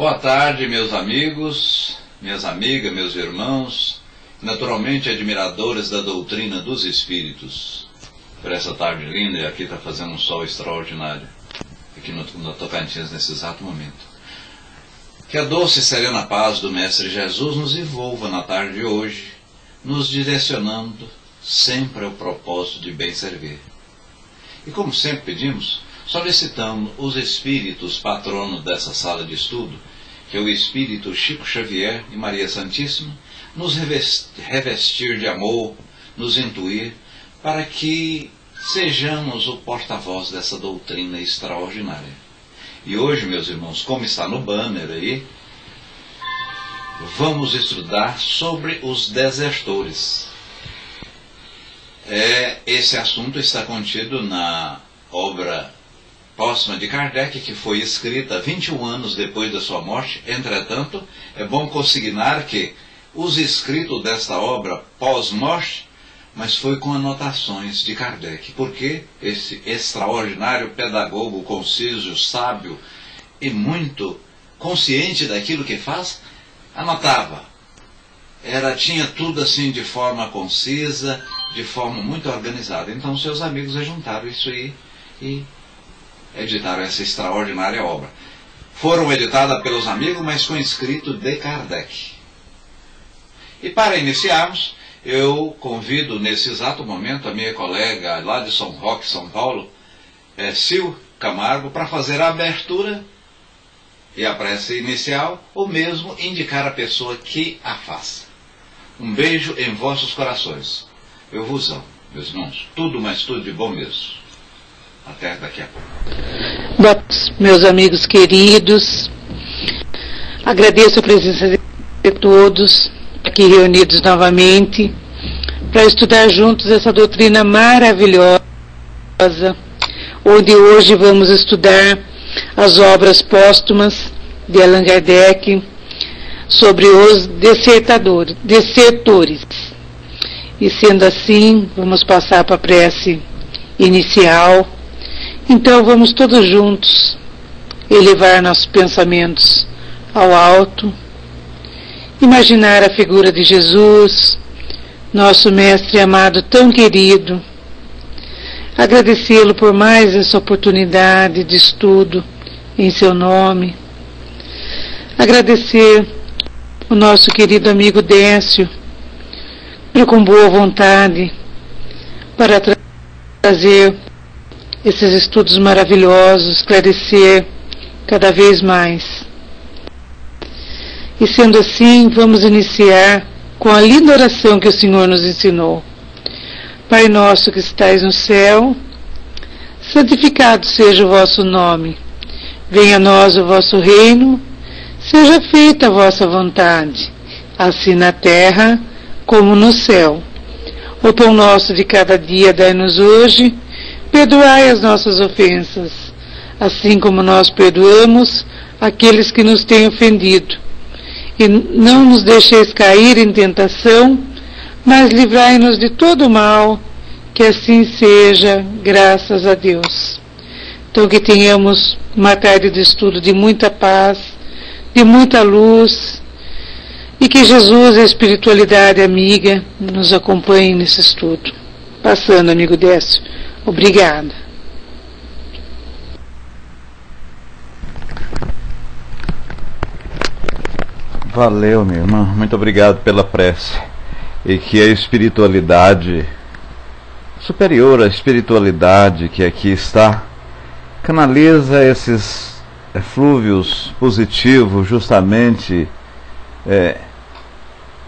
Boa tarde, meus amigos, minhas amigas, meus irmãos, naturalmente admiradores da doutrina dos Espíritos. Por essa tarde linda, e aqui está fazendo um sol extraordinário, aqui no Tocantins, nesse exato momento. Que a doce e serena paz do Mestre Jesus nos envolva na tarde de hoje, nos direcionando sempre ao propósito de bem servir. E como sempre pedimos, solicitamos os Espíritos patronos dessa sala de estudo, que é o Espírito Chico Xavier e Maria Santíssima, nos revestir de amor, nos intuir, para que sejamos o porta-voz dessa doutrina extraordinária. E hoje, meus irmãos, como está no banner aí, vamos estudar sobre os desertores. Esse assunto está contido na obra póstuma de Kardec, que foi escrita 21 anos depois da sua morte. Entretanto, é bom consignar que os escritos desta obra pós-morte, mas foi com anotações de Kardec, porque esse extraordinário pedagogo, conciso, sábio e muito consciente daquilo que faz, anotava. Tinha tudo assim de forma concisa, de forma muito organizada. Então seus amigos ajuntaram isso aí e editaram essa extraordinária obra. Foram editadas pelos amigos, mas com escrito de Kardec. E para iniciarmos, eu convido nesse exato momento a minha colega lá de São Roque, São Paulo, Sil Camargo, para fazer a abertura e a prece inicial, ou mesmo indicar a pessoa que a faça. Um beijo em vossos corações. Eu vos amo, meus irmãos. Tudo, mas tudo de bom mesmo. Até daqui a pouco. Meus amigos queridos, agradeço a presença de todos aqui reunidos novamente para estudar juntos essa doutrina maravilhosa, onde hoje vamos estudar as obras póstumas de Allan Kardec sobre os desertores. E sendo assim, vamos passar para a prece inicial. Então vamos todos juntos elevar nossos pensamentos ao alto, imaginar a figura de Jesus, nosso Mestre amado tão querido, agradecê-lo por mais essa oportunidade de estudo em seu nome, agradecer o nosso querido amigo Décio, com boa vontade, para trazer esses estudos maravilhosos, esclarecer cada vez mais. E sendo assim, vamos iniciar com a linda oração que o Senhor nos ensinou. Pai nosso que estais no céu, santificado seja o vosso nome. Venha a nós o vosso reino, seja feita a vossa vontade, assim na terra como no céu. O pão nosso de cada dia dai-nos hoje. Perdoai as nossas ofensas, assim como nós perdoamos aqueles que nos têm ofendido. E não nos deixeis cair em tentação, mas livrai-nos de todo mal, que assim seja, graças a Deus. Então que tenhamos uma tarde de estudo de muita paz, de muita luz, e que Jesus, a espiritualidade amiga, nos acompanhe nesse estudo. Passando, amigo Décio. Obrigada. Valeu, minha irmã. Muito obrigado pela prece. E que a espiritualidade superior, a espiritualidade que aqui está, canaliza esses eflúvios positivos justamente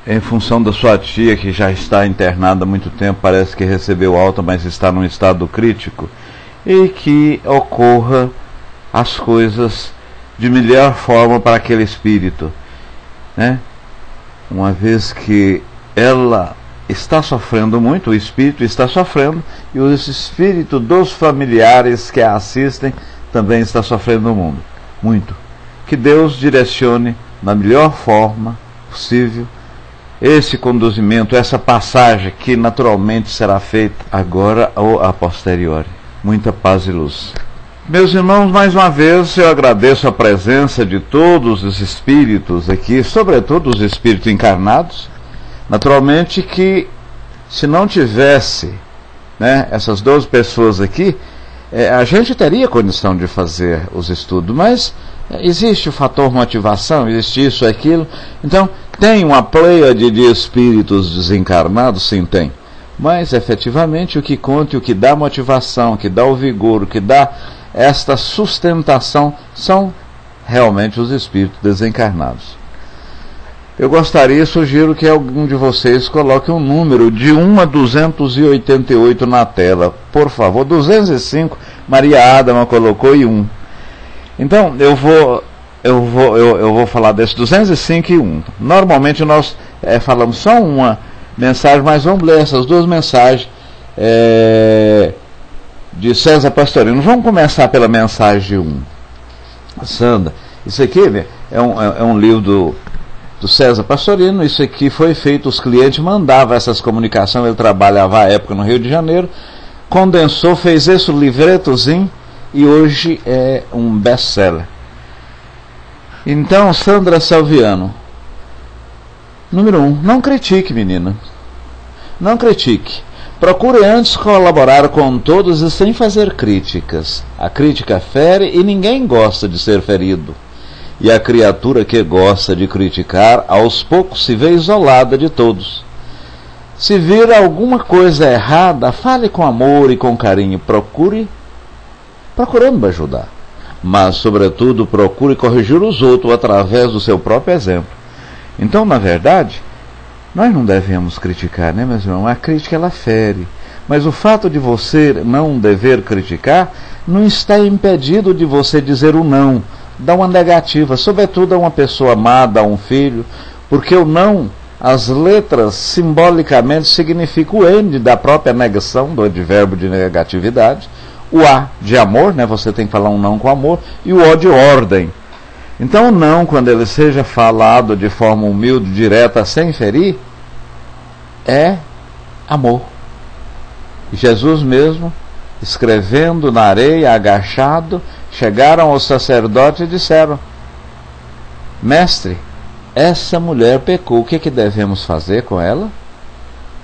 em função da sua tia, que já está internada há muito tempo, parece que recebeu alta, mas está num estado crítico, e que ocorra as coisas de melhor forma para aquele espírito, né? Uma vez que ela está sofrendo muito, o espírito está sofrendo, e o espírito dos familiares que a assistem também está sofrendo muito. Que Deus direcione na melhor forma possível esse conduzimento, essa passagem que naturalmente será feita agora ou a posteriori. Muita paz e luz. Meus irmãos, mais uma vez eu agradeço a presença de todos os espíritos aqui, sobretudo os espíritos encarnados. Naturalmente que se não tivesse, né, essas 12 pessoas aqui, a gente teria condição de fazer os estudos, mas existe o fator motivação, existe isso e aquilo. Então, tem uma pleiade de espíritos desencarnados? Sim, tem. Mas, efetivamente, o que conta, o que dá motivação, o que dá o vigor, o que dá esta sustentação, são realmente os espíritos desencarnados. Eu gostaria, sugiro que algum de vocês coloque um número de 1 a 288 na tela, por favor. 205, Maria Adama colocou e 1. Então, eu vou falar desse 205 e 1. Normalmente nós falamos só uma mensagem, mas vamos ler essas duas mensagens de César Pastorino. Vamos começar pela mensagem 1. Sandra, isso aqui é um livro do César Pastorino. Isso aqui foi feito, os clientes mandavam essas comunicações, ele trabalhava à época no Rio de Janeiro, condensou, fez esse livretozinho e hoje é um best-seller. Então, Sandra Salviano, número 1, não critique, menina. Não critique. Procure antes colaborar com todos e sem fazer críticas. A crítica fere e ninguém gosta de ser ferido. E a criatura que gosta de criticar, aos poucos se vê isolada de todos. Se vir alguma coisa errada, fale com amor e com carinho. Procurando ajudar. Mas, sobretudo, procure corrigir os outros através do seu próprio exemplo. Então, na verdade, nós não devemos criticar, né, meus irmãos? A crítica, ela fere. Mas o fato de você não dever criticar não está impedido de você dizer o não, dar uma negativa, sobretudo a uma pessoa amada, a um filho, porque o não, as letras simbolicamente significam o N da própria negação, do advérbio de negatividade, o A de amor, né, você tem que falar um não com amor, e o O de ordem. Então o não, quando ele seja falado de forma humilde, direta, sem ferir, é amor. Jesus mesmo, escrevendo na areia, agachado, chegaram ao sacerdote e disseram: mestre, essa mulher pecou, o que devemos fazer com ela?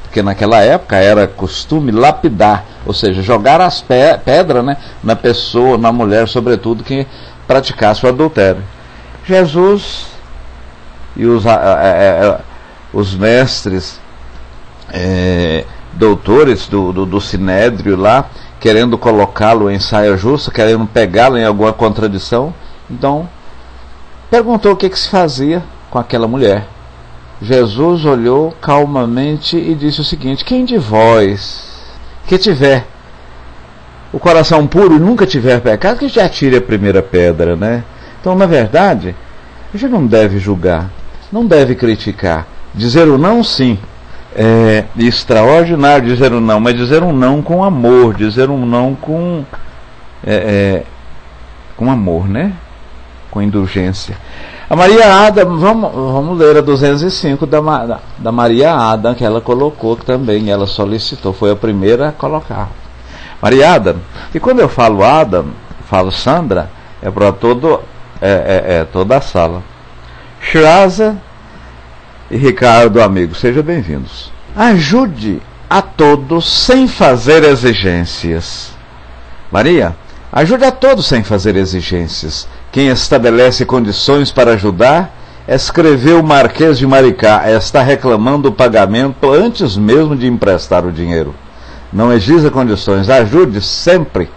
Porque naquela época era costume lapidar, ou seja, jogar as pedras, né, na pessoa, na mulher, sobretudo, que praticasse o adultério. Jesus e os mestres doutores do Sinédrio lá, querendo colocá-lo em saia justa, querendo pegá-lo em alguma contradição, então perguntou o que se fazia com aquela mulher. Jesus olhou calmamente e disse o seguinte: quem de vós que tiver o coração puro e nunca tiver pecado, que já tire a primeira pedra, né? Então, na verdade, a gente não deve julgar, não deve criticar. Dizer o não, sim, é extraordinário dizer um não, mas dizer um não com amor, dizer um não com amor, né? Com indulgência. A Maria Adam, vamos ler a 205 da Maria Adam, que ela colocou, que também ela solicitou, foi a primeira a colocar. Maria Adam, e quando eu falo Adam, falo Sandra, é para toda a sala. Shiraza e Ricardo, amigos, sejam bem-vindos. Ajude a todos sem fazer exigências. Maria, ajude a todos sem fazer exigências. Quem estabelece condições para ajudar, escreveu o Marquês de Maricá, está reclamando o pagamento antes mesmo de emprestar o dinheiro. Não exija condições, ajude sempre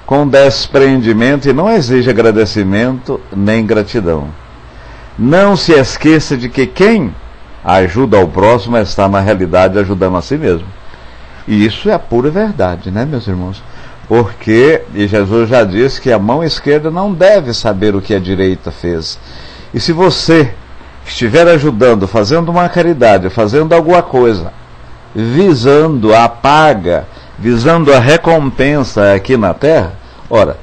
com desprendimento e não exija agradecimento nem gratidão. Não se esqueça de que quem ajuda ao próximo está na realidade ajudando a si mesmo. E isso é a pura verdade, né, meus irmãos? Porque, e Jesus já disse que a mão esquerda não deve saber o que a direita fez. E se você estiver ajudando, fazendo uma caridade, fazendo alguma coisa, visando a paga, visando a recompensa aqui na terra, ora,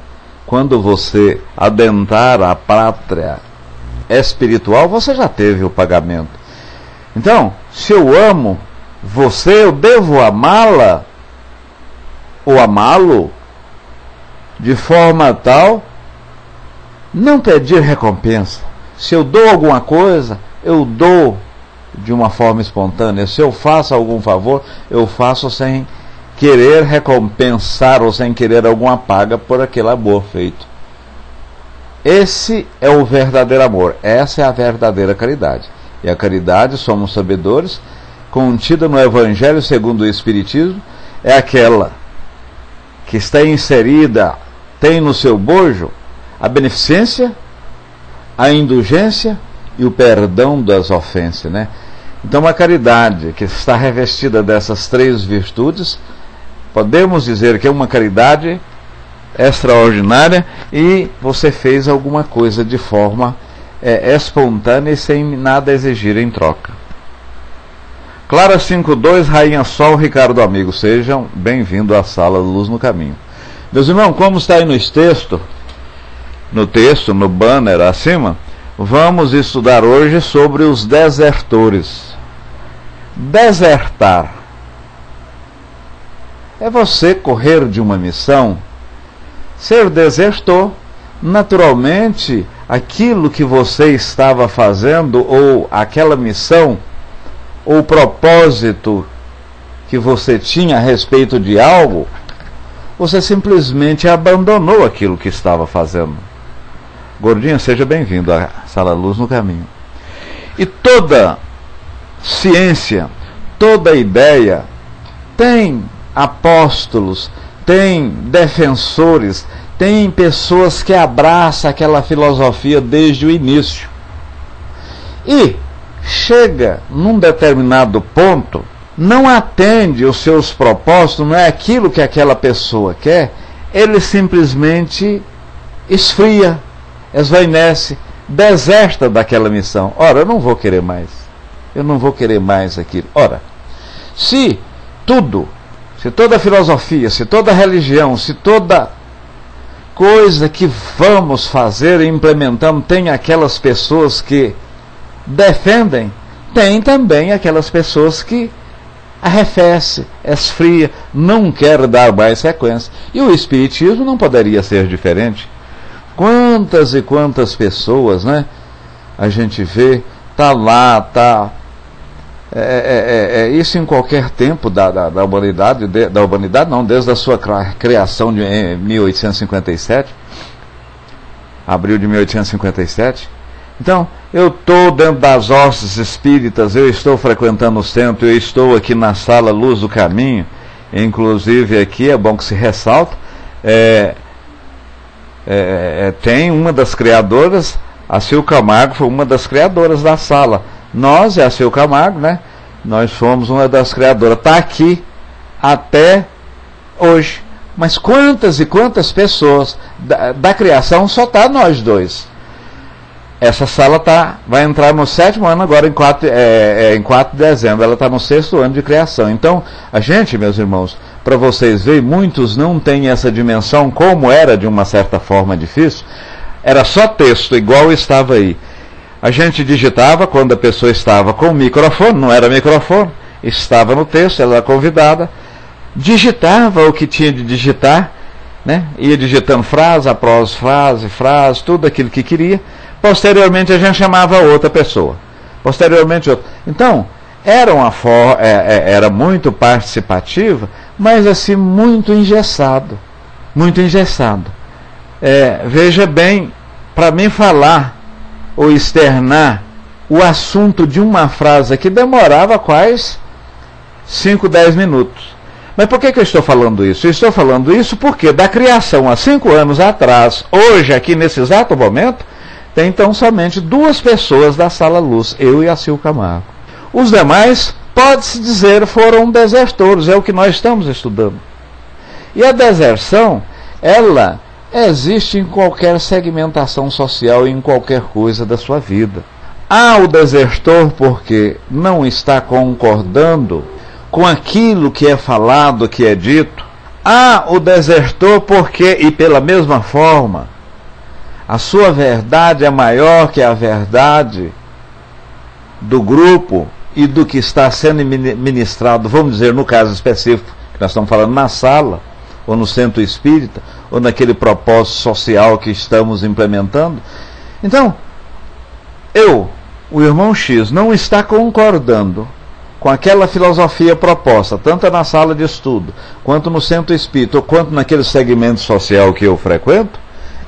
quando você adentrar a pátria espiritual, você já teve o pagamento. Então, se eu amo você, eu devo amá-la ou amá-lo de forma tal não pedir recompensa. Se eu dou alguma coisa, eu dou de uma forma espontânea. Se eu faço algum favor, eu faço sem querer recompensar ou sem querer alguma paga por aquele amor feito. Esse é o verdadeiro amor, essa é a verdadeira caridade. E a caridade, somos sabedores, contida no Evangelho segundo o Espiritismo, é aquela que está inserida, tem no seu bojo a beneficência, a indulgência e o perdão das ofensas, né? Então a caridade que está revestida dessas três virtudes, podemos dizer que é uma caridade extraordinária, e você fez alguma coisa de forma espontânea e sem nada exigir em troca. Clara 5.2, Rainha Sol, Ricardo Amigo, sejam bem-vindos à Sala Luz no Caminho. Meus irmãos, como está aí no banner acima, vamos estudar hoje sobre os desertores. Desertar é você correr de uma missão. Ser desertor, naturalmente, aquilo que você estava fazendo, ou aquela missão, ou propósito que você tinha a respeito de algo, você simplesmente abandonou aquilo que estava fazendo. Gordinho, seja bem-vindo à Sala Luz no Caminho. E toda ciência, toda ideia tem apóstolos, tem defensores, tem pessoas que abraçam aquela filosofia desde o início. E chega num determinado ponto, não atende os seus propósitos, não é aquilo que aquela pessoa quer, ele simplesmente esfria, esvainece, deserta daquela missão. Ora, eu não vou querer mais. Eu não vou querer mais aquilo. Ora, se toda filosofia, se toda religião, se toda coisa que vamos fazer e implementamos tem aquelas pessoas que defendem, tem também aquelas pessoas que arrefece, esfria, não quer dar mais sequência. E o Espiritismo não poderia ser diferente. Quantas e quantas pessoas, né, a gente vê, isso em qualquer tempo da humanidade, desde a sua criação em 1857, abril de 1857. Então, eu estou dentro das hostes espíritas, eu estou frequentando o centro, eu estou aqui na Sala Luz do Caminho, inclusive aqui, é bom que se ressalta, tem uma das criadoras, a Sil Camargo foi uma das criadoras da sala. Nós, a Sil Camargo, né? Nós fomos uma das criadoras. Está aqui até hoje. Mas quantas e quantas pessoas da criação só está nós dois. Essa sala vai entrar no 7º ano agora, em 4 de dezembro. Ela está no 6º ano de criação. Então, a gente, meus irmãos, para vocês verem, muitos não têm essa dimensão, como era de uma certa forma difícil. Era só texto, igual estava aí. A gente digitava quando a pessoa estava com o microfone, não era microfone, estava no texto, ela era convidada, digitava o que tinha de digitar, né? Ia digitando frase após frase, tudo aquilo que queria. Posteriormente a gente chamava outra pessoa. Posteriormente outra. Então, era muito participativa, mas assim, muito engessado. Muito engessado. Veja bem, para mim falar ou externar o assunto de uma frase que demorava quase 5, 10 minutos. Mas por que eu estou falando isso? Eu estou falando isso porque da criação há 5 anos atrás, hoje aqui nesse exato momento, tem então somente 2 pessoas da Sala Luz, eu e a Sil Camargo. Os demais, pode-se dizer, foram desertores, é o que nós estamos estudando. E a deserção, ela existe em qualquer segmentação social e em qualquer coisa da sua vida. Há o desertor porque não está concordando com aquilo que é falado, que é dito. Há o desertor porque, e pela mesma forma, a sua verdade é maior que a verdade do grupo e do que está sendo ministrado, vamos dizer, no caso específico, que nós estamos falando na sala, ou no centro espírita, ou naquele propósito social que estamos implementando. Então, o irmão X, não está concordando com aquela filosofia proposta, tanto na sala de estudo, quanto no centro espírita, ou quanto naquele segmento social que eu frequento,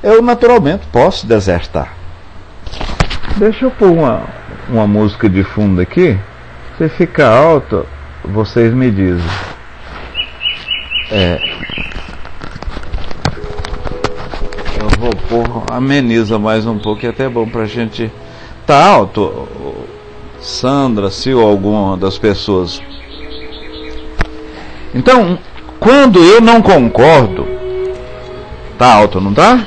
eu naturalmente posso desertar. Deixa eu pôr uma música de fundo aqui. Se fica alto, vocês me dizem. Eu vou pôr, ameniza mais um pouco, que é até bom pra gente. Tá alto, Sandra, se ou alguma das pessoas. Então, quando eu não concordo, tá alto, não tá?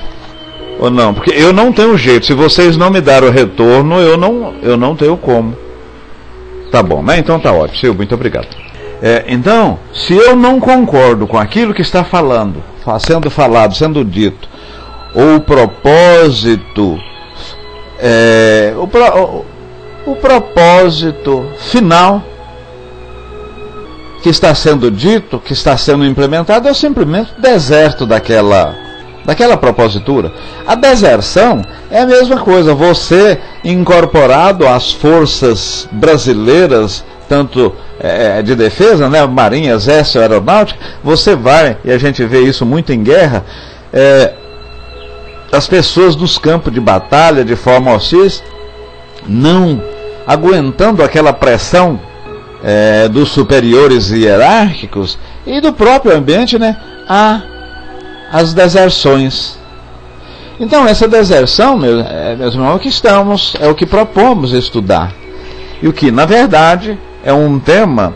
Ou não? Porque eu não tenho jeito. Se vocês não me darem o retorno, eu não tenho como. Tá bom, né? Então tá ótimo. Silvio, muito obrigado. Então, se eu não concordo com aquilo que está sendo falado, sendo dito, ou o propósito, o propósito final que está sendo dito, que está sendo implementado, eu simplesmente deserto daquela propositura. A deserção é a mesma coisa, você incorporado às forças brasileiras, tanto de defesa, né, Marinha, Exército, Aeronáutica, você vai, e a gente vê isso muito em guerra, as pessoas nos campos de batalha, de forma hostil, não aguentando aquela pressão dos superiores hierárquicos e do próprio ambiente, né, as deserções. Então essa deserção, meus irmãos, é o que propomos estudar. E o que, na verdade, é um tema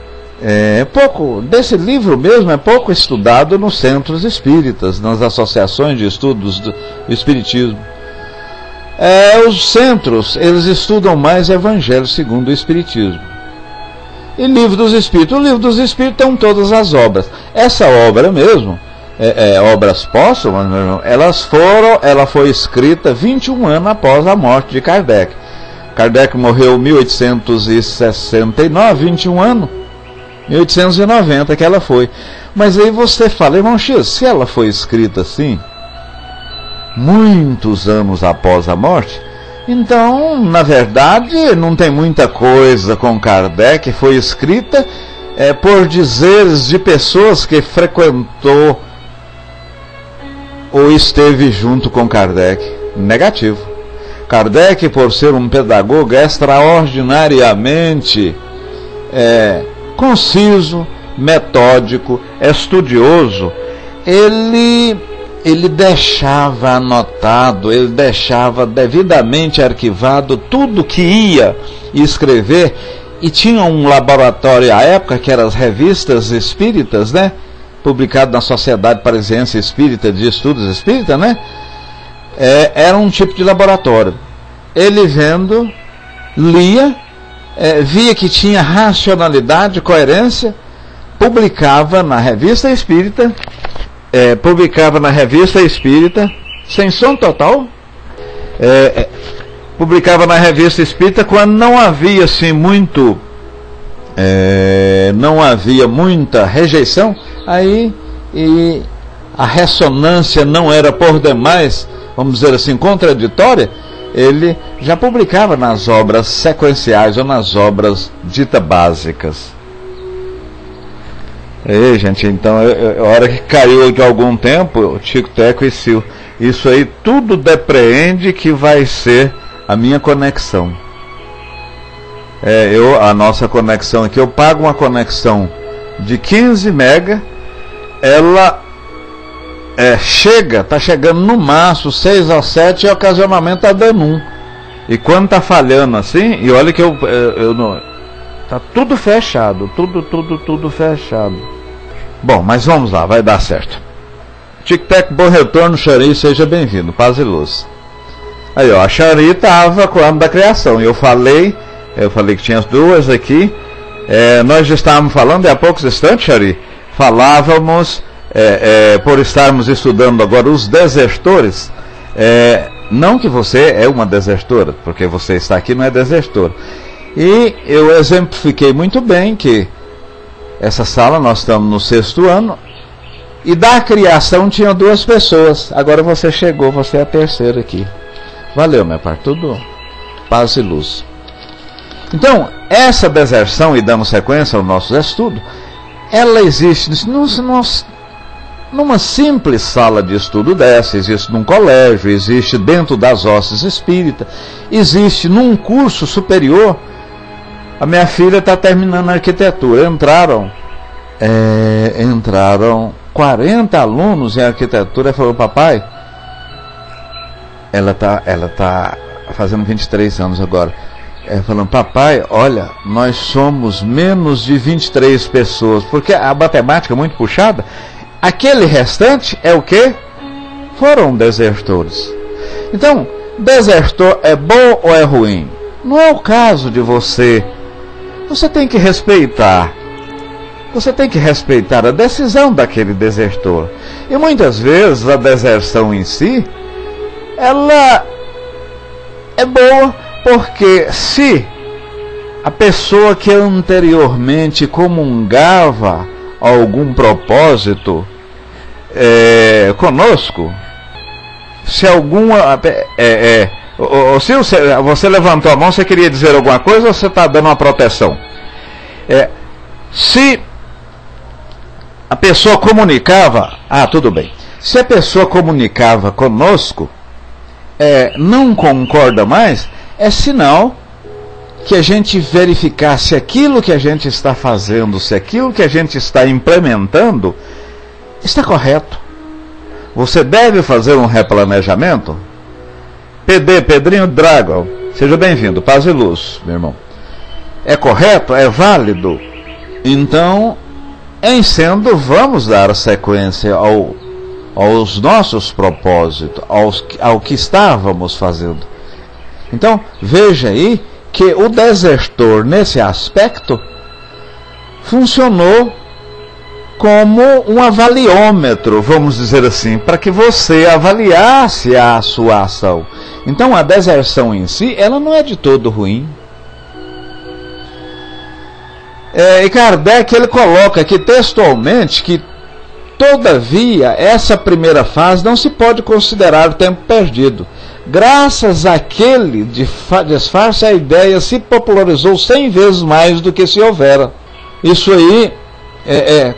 desse livro mesmo, é pouco estudado nos centros espíritas, nas associações de estudos do espiritismo. Os centros, eles estudam mais Evangelho segundo o Espiritismo. E Livro dos Espíritos. O Livro dos Espíritos tem todas as obras. Essa obra mesmo, obras póstumas, ela foi escrita 21 anos após a morte de Kardec. Kardec morreu em 1869, 21 anos, 1890 que ela foi. Mas aí você fala, irmão X, se ela foi escrita assim, muitos anos após a morte, então, na verdade, não tem muita coisa com Kardec, foi escrita por dizeres de pessoas que frequentou ou esteve junto com Kardec. Negativo. Kardec, por ser um pedagogo extraordinariamente conciso, metódico, estudioso, ele deixava anotado, ele deixava devidamente arquivado tudo que ia escrever, e tinha um laboratório à época, que eram as revistas espíritas, né? Publicado na Sociedade Parisiense Espírita de Estudos Espírita, né? Era um tipo de laboratório. Ele vendo, lia, via que tinha racionalidade, coerência, publicava na Revista Espírita, sem som total, publicava na Revista Espírita quando não havia assim não havia muita rejeição, aí e a ressonância não era por demais, vamos dizer assim, contraditória, ele já publicava nas obras sequenciais ou nas obras ditas básicas. Gente, então, a hora que caiu de algum tempo, o Tico, Teco e Sil, isso aí tudo depreende que vai ser a minha conexão. A nossa conexão aqui, eu pago uma conexão de 15 mega, ela está chegando no máximo 6 ou 7 e ocasionalmente está dando 1. E quando está falhando assim, e olha que eu não, está tudo fechado, tudo fechado. Bom, mas vamos lá, vai dar certo. Tic-tac, bom retorno, Xari, seja bem-vindo, paz e luz. Aí, ó, a Xari estava com o ano da criação, e eu falei que tinha as duas aqui. Nós já estávamos falando, há poucos instantes, Xari, falávamos, por estarmos estudando agora os desertores, não que você é uma desertora, porque você está aqui não é desertora. E eu exemplifiquei muito bem que essa sala, nós estamos no 6º ano, E da criação tinha 2 pessoas. Agora você chegou, você é a terceira aqui. Valeu, meu pai. Tudo paz e luz. Então, essa deserção, e dando sequência ao nosso estudo, ela existe numa simples sala de estudo dessa, existe num colégio, existe dentro das hostes espíritas, existe num curso superior. A minha filha está terminando a arquitetura. Entraram 40 alunos em arquitetura e falou: papai, ela tá fazendo 23 anos agora. Falando: papai, olha, nós somos menos de 23 pessoas, porque a matemática é muito puxada. Aquele restante é o quê? Foram desertores. Então, desertor é bom ou é ruim? Não é o caso de você. Você tem que respeitar. Você tem que respeitar a decisão daquele desertor. E muitas vezes a deserção em si, ela é boa, porque se a pessoa que anteriormente comungava algum propósito conosco, se alguma se você levantou a mão, você queria dizer alguma coisa ou você está dando uma proteção? Se a pessoa comunicava, tudo bem. Se a pessoa comunicava conosco, não concorda mais, é sinal que a gente verificar se aquilo que a gente está fazendo, se aquilo que a gente está implementando está correto. Você deve fazer um replanejamento. Pedrinho Dragon, seja bem-vindo, paz e luz, meu irmão. É correto? É válido? Então, em sendo, vamos dar sequência aos nossos propósitos, ao que estávamos fazendo. Então, veja aí que o desertor, nesse aspecto, funcionou como um avaliômetro, vamos dizer assim, para que você avaliasse a sua ação. Então, a deserção em si, ela não é de todo ruim. E Kardec, ele coloca aqui textualmente que, todavia, essa primeira fase não se pode considerar o tempo perdido. Graças àquele disfarce, a ideia se popularizou 100 vezes mais do que se houvera. Isso aí,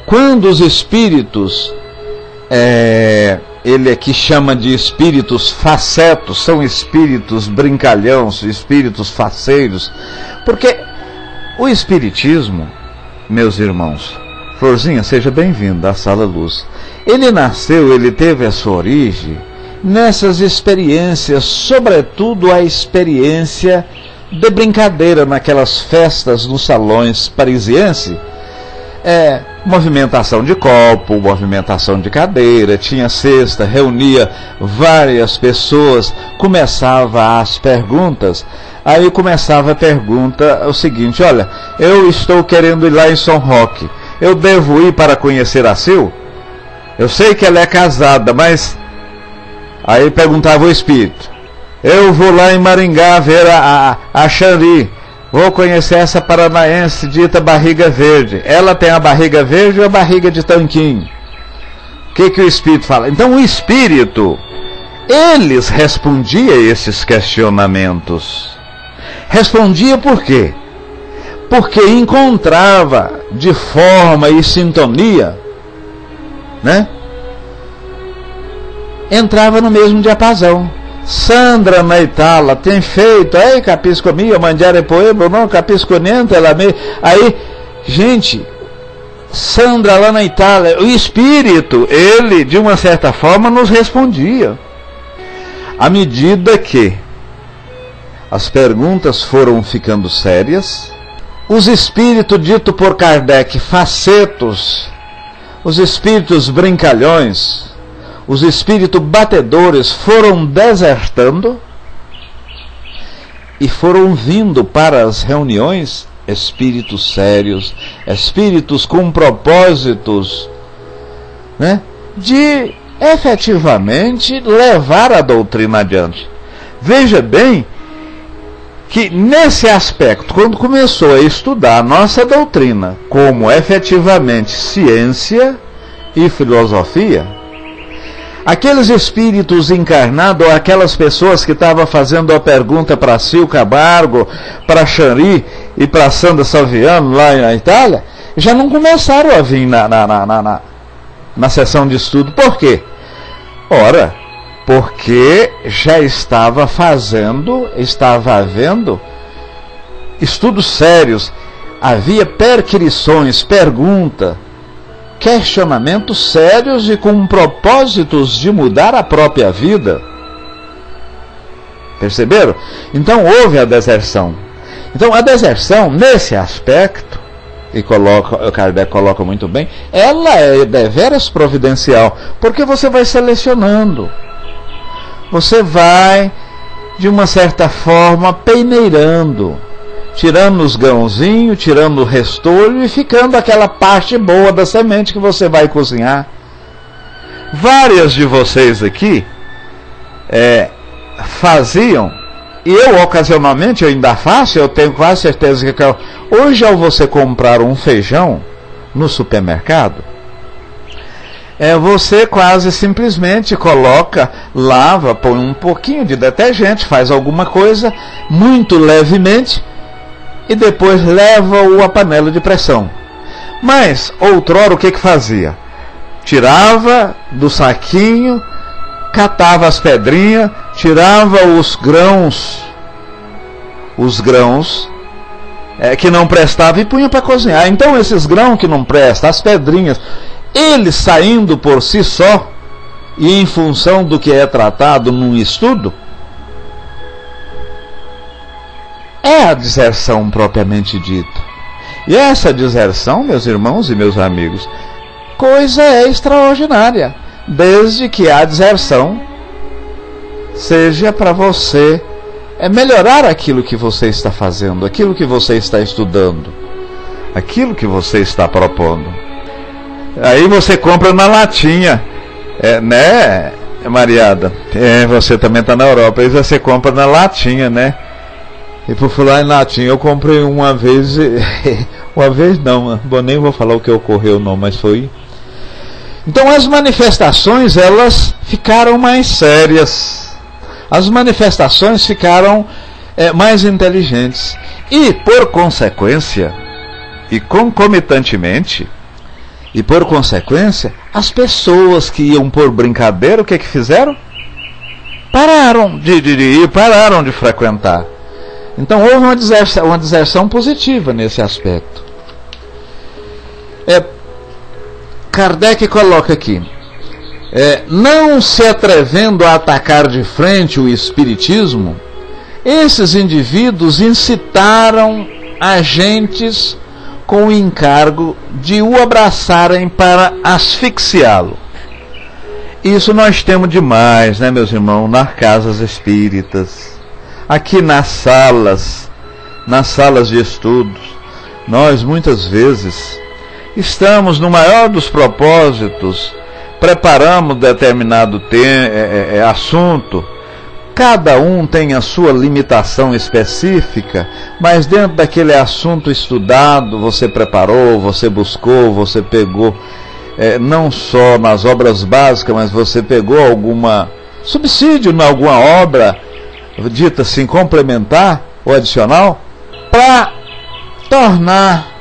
quando os espíritos, ele aqui chama de espíritos facetos, são espíritos brincalhões, espíritos faceiros, porque o espiritismo, meus irmãos, Florzinha, seja bem-vinda à Sala Luz. Ele nasceu, ele teve a sua origem nessas experiências, sobretudo a experiência de brincadeira naquelas festas nos salões parisienses. Movimentação de copo, movimentação de cadeira, tinha cesta, reunia várias pessoas, começava as perguntas. Aí começava a pergunta o seguinte: olha, eu estou querendo ir lá em São Roque, eu devo ir para conhecer a Sil? Eu sei que ela é casada, mas... Aí perguntava o espírito: eu vou lá em Maringá ver a Xari, vou conhecer essa paranaense dita barriga verde, ela tem a barriga verde ou a barriga de tanquinho? O que o espírito fala? Então o espírito, eles respondiam a esses questionamentos. Respondia por quê? Porque encontrava de forma e sintonia, né? Entrava no mesmo diapasão. Sandra na Itália tem feito, aí capisco mia, mangiare poebo, não capisco niente, ela me... Aí, gente, Sandra lá na Itália, o espírito, ele, de uma certa forma, nos respondia. À medida que as perguntas foram ficando sérias, os espíritos, dito por Kardec, facetos, os espíritos brincalhões, os espíritos batedores foram desertando e foram vindo para as reuniões espíritos sérios, espíritos com propósitos, né, de efetivamente levar a doutrina adiante. Veja bem que nesse aspecto, quando começou a estudar a nossa doutrina como efetivamente ciência, e filosofia, aqueles espíritos encarnados, ou aquelas pessoas que estavam fazendo a pergunta para Sil Camargo, para Xanri e para Sandra Salviano lá na Itália, já não começaram a vir na sessão de estudo. Por quê? Ora, porque já estava havendo estudos sérios, havia perquisições, pergunta, questionamentos sérios e com propósitos de mudar a própria vida. Perceberam? Então houve a deserção. Então a deserção, nesse aspecto, e o Kardec coloca muito bem, ela é deveras providencial, porque você vai selecionando, você vai, de uma certa forma, peneirando, tirando os grãozinhos, tirando o restolho e ficando aquela parte boa da semente que você vai cozinhar. Várias de vocês aqui faziam, e eu ocasionalmente eu ainda faço, eu tenho quase certeza que hoje, ao você comprar um feijão no supermercado, você quase simplesmente coloca, lava, põe um pouquinho de detergente, faz alguma coisa muito levemente e depois leva-o à panela de pressão. Mas outrora o que fazia? Tirava do saquinho, catava as pedrinhas, tirava os grãos que não prestavam e punha para cozinhar. Então esses grãos que não prestam, as pedrinhas, eles saindo por si só e em função do que é tratado num estudo, é a deserção propriamente dita. E essa deserção, meus irmãos e meus amigos, coisa extraordinária, desde que a deserção seja para você melhorar aquilo que você está fazendo, aquilo que você está estudando, aquilo que você está propondo. Aí você compra na latinha, né, Mariada? Você também está na Europa, aí você compra na latinha, né? E por falar em latinha, eu comprei uma vez, uma vez não, nem vou falar o que ocorreu não, mas foi. Então as manifestações, elas ficaram mais sérias, as manifestações ficaram mais inteligentes, e por consequência, e concomitantemente, e por consequência, as pessoas que iam por brincadeira, o que fizeram? Pararam de ir, pararam de frequentar. Então houve uma deserção positiva nesse aspecto. Kardec coloca aqui, não se atrevendo a atacar de frente o espiritismo, esses indivíduos incitaram agentes com o encargo de o abraçarem para asfixiá-lo. Isso nós temos demais, né, meus irmãos, nas casas espíritas, aqui nas salas de estudos. Nós muitas vezes estamos no maior dos propósitos, preparamos determinado assunto, cada um tem a sua limitação específica, mas dentro daquele assunto estudado, você preparou, você buscou, você pegou, não só nas obras básicas, mas você pegou alguma subsídio em alguma obra, dita assim, complementar ou adicional, para tornar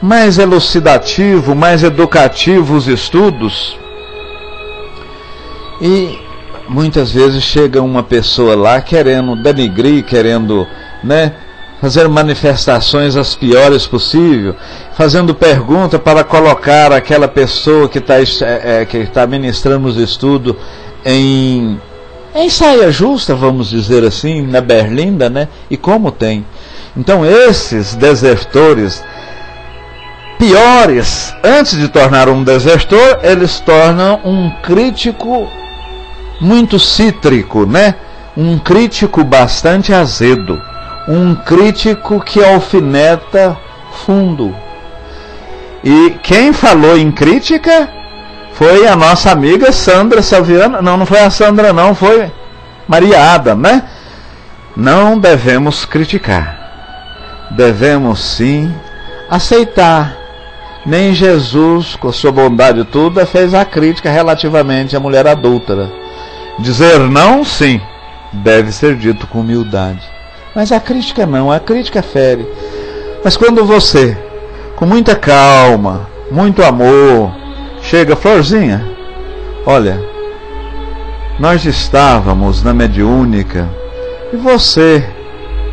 mais elucidativo, mais educativo os estudos. E muitas vezes chega uma pessoa lá querendo denigrir, querendo, né, fazer manifestações as piores possível, fazendo pergunta para colocar aquela pessoa que está ministrando os estudos em saia justa, vamos dizer assim, na berlinda, né? E como tem. Então esses desertores piores, antes de tornar um desertor, eles tornam um crítico muito cítrico, né? Um crítico bastante azedo, um crítico que alfineta fundo. E quem falou em crítica foi a nossa amiga Sandra Salviano. Não foi a Sandra não, foi Maria Ada, né? Não devemos criticar, devemos sim aceitar Nem Jesus, com sua bondade toda, fez a crítica relativamente à mulher adúltera. Dizer não, sim, deve ser dito com humildade. Mas a crítica não, a crítica fere. Mas quando você, com muita calma, muito amor, chega, Florzinha, olha, nós estávamos na mediúnica, e você,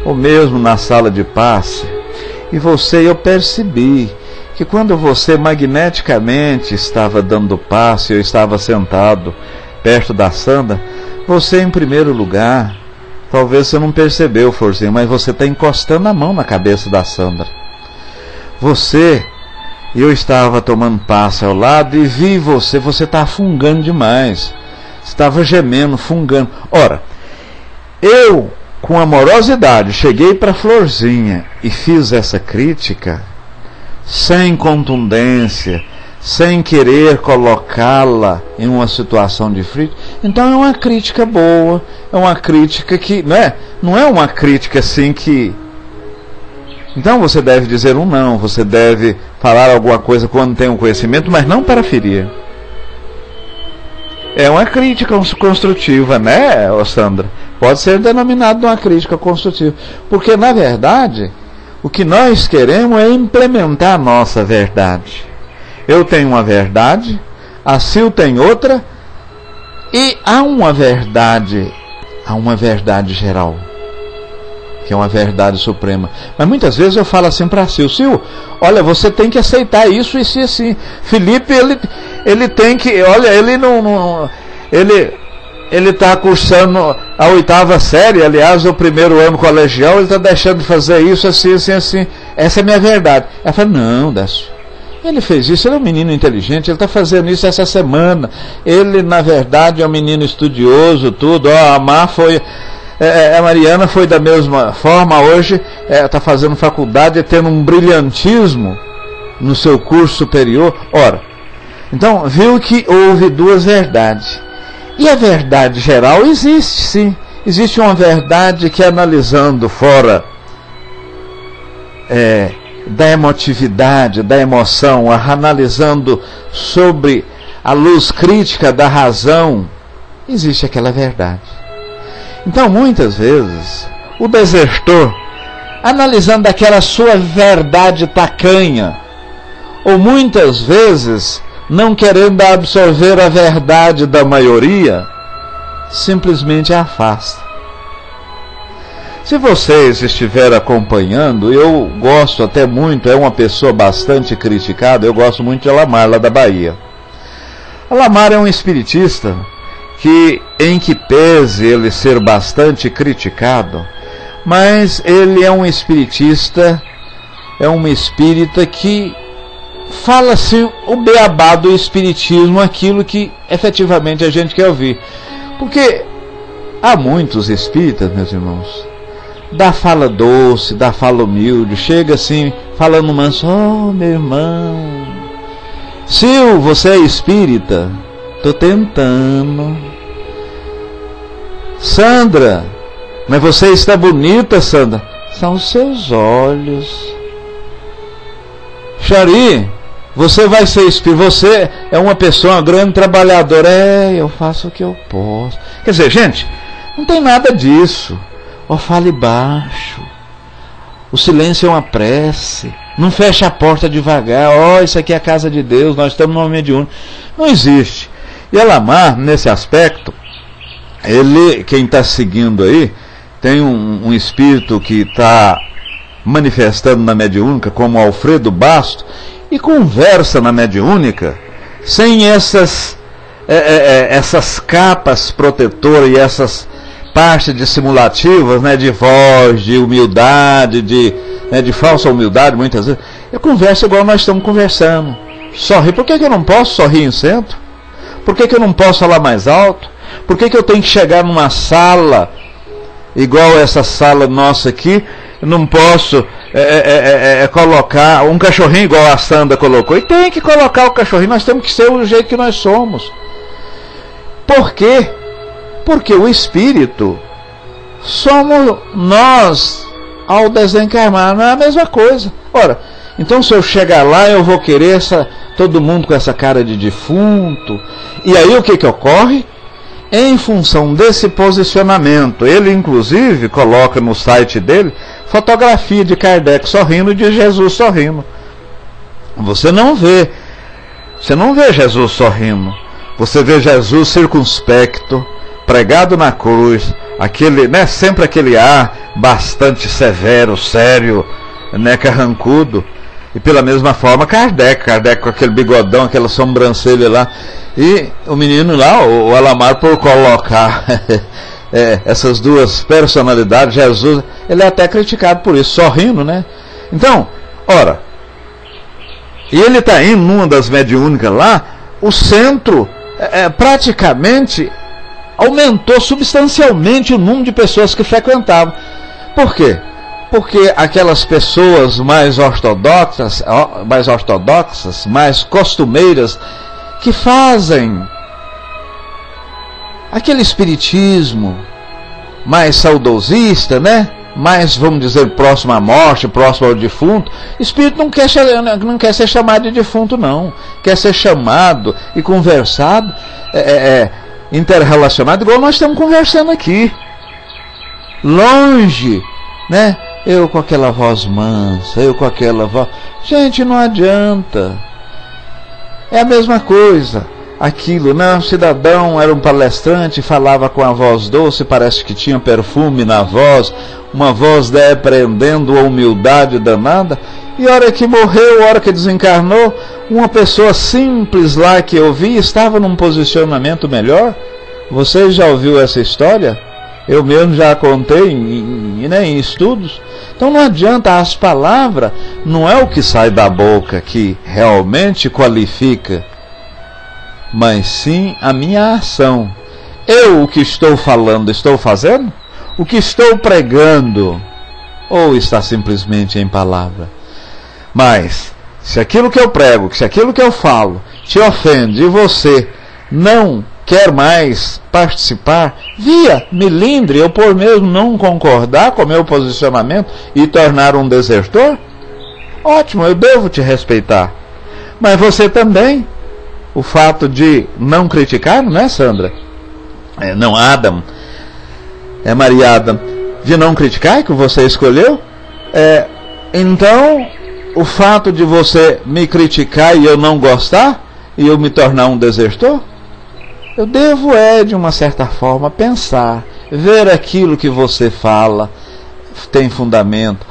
ou mesmo na sala de passe, e eu percebi que quando você magneticamente estava dando passe, eu estava sentado perto da Sandra, você em primeiro lugar, talvez você não percebeu, Florzinha, mas você está encostando a mão na cabeça da Sandra. Eu estava tomando passe ao lado e vi você está fungando demais. Estava gemendo, fungando. Ora, eu, com amorosidade, cheguei para Florzinha e fiz essa crítica sem contundência, sem querer colocá-la em uma situação difícil. Então é uma crítica boa, é uma crítica que não é uma crítica assim que... Então você deve dizer um não, você deve falar alguma coisa quando tem um conhecimento, mas não para ferir. É uma crítica construtiva, né, Sandra? Pode ser denominado uma crítica construtiva, porque na verdade o que nós queremos é implementar a nossa verdade. Eu tenho uma verdade, a Sil tem outra, e há uma verdade geral, que é uma verdade suprema. Mas muitas vezes eu falo assim para a Sil, olha, você tem que aceitar isso e assim. Felipe, ele tem que, olha, ele está cursando a 8ª série, aliás, o primeiro ano colegial, ele está deixando de fazer isso assim. Essa é a minha verdade. Ela fala, não, Décio, ele fez isso, ele é um menino inteligente, ele está fazendo isso essa semana. Ele, na verdade, é um menino estudioso, tudo. A Mariana foi da mesma forma, hoje está fazendo faculdade, tendo um brilhantismo no seu curso superior. Ora, então, viu que houve duas verdades. E a verdade geral existe, sim. Existe uma verdade que, analisando fora da emotividade, da emoção, analisando sobre a luz crítica da razão, existe aquela verdade. Então, muitas vezes, o desertor, analisando aquela sua verdade tacanha, ou muitas vezes não querendo absorver a verdade da maioria, simplesmente a afasta. Se vocês estiverem acompanhando, eu gosto até muito, é uma pessoa bastante criticada, eu gosto muito de Alamar, lá da Bahia. Alamar é um espiritista que, em que pese ele ser bastante criticado, mas ele é um espiritista, é um espírita que fala-se o beabá do espiritismo, aquilo que efetivamente a gente quer ouvir. Porque há muitos espíritas, meus irmãos, da fala doce, da fala humilde, chega assim, falando manso, oh, meu irmão, Sil, você é espírita? Tô tentando. Sandra, mas você está bonita, Sandra. São os seus olhos. Xari, você vai ser espírita, você é uma pessoa, uma grande trabalhadora. Eu faço o que eu posso. Quer dizer, gente, não tem nada disso. Fale baixo. O silêncio é uma prece. Não feche a porta devagar. Isso aqui é a casa de Deus, nós estamos numa mediúnica. Não existe. E Alamar, nesse aspecto, quem está seguindo aí, tem um espírito que está manifestando na mediúnica, como Alfredo Basto, e conversa na mediúnica sem essas capas protetoras e essas partes dissimulativas, né, de voz, de humildade, de falsa humildade, muitas vezes. Eu converso igual nós estamos conversando. Sorri. Por que eu não posso sorrir em centro? Por que eu não posso falar mais alto? Por que eu tenho que chegar numa sala igual essa sala nossa aqui? Eu não posso colocar um cachorrinho igual a Sandra colocou. E tem que colocar o cachorrinho. Nós temos que ser o jeito que nós somos. Por quê? Porque o espírito somos nós ao desencarnar. Não é a mesma coisa. Ora, Então, se eu chegar lá, eu vou querer todo mundo com essa cara de defunto. E aí o que ocorre? Em função desse posicionamento, ele inclusive coloca no site dele fotografia de Kardec sorrindo e de Jesus sorrindo. Você não vê Jesus sorrindo. Você vê Jesus circunspecto, pregado na cruz, sempre aquele ar bastante severo, sério, carrancudo. E pela mesma forma Kardec com aquele bigodão, aquela sobrancelha lá. E o menino lá, o Alamar, por colocar essas duas personalidades, Jesus, ele é até criticado por isso, sorrindo, né? Então, ora, e ele está indo numa das mediúnicas lá, o centro praticamente aumentou substancialmente o número de pessoas que frequentavam. Por quê? Porque aquelas pessoas mais ortodoxas, mais costumeiras, que fazem aquele espiritismo mais saudosista, né? Mais, vamos dizer, próximo à morte, próximo ao defunto. Espírito não quer ser chamado de defunto, não. Quer ser chamado e conversado, interrelacionado, igual nós estamos conversando aqui. Longe, né? Eu com aquela voz mansa, eu com aquela voz... Gente, não adianta. É a mesma coisa. Aquilo, né? O cidadão era um palestrante, falava com a voz doce, parece que tinha perfume na voz, uma voz depreendendo a humildade danada. E a hora que morreu, a hora que desencarnou, uma pessoa simples lá que eu vi estava num posicionamento melhor. Você já ouviu essa história? Eu mesmo já contei em estudos. Então não adianta, as palavras não é o que sai da boca que realmente qualifica, mas sim a minha ação. Eu, o que estou falando, estou fazendo? O que estou pregando? Ou está simplesmente em palavra? Mas, se aquilo que eu prego, se aquilo que eu falo te ofende e você não quer mais participar, via milindre, eu por mesmo não concordar com o meu posicionamento e tornar um desertor, ótimo, eu devo te respeitar. Mas você também, o fato de não criticar, não é, Sandra? Não, Adam. Maria Adam. De não criticar, que você escolheu. Então, o fato de você me criticar e eu não gostar, e eu me tornar um desertor, eu devo, de uma certa forma, pensar, ver aquilo que você fala, tem fundamento.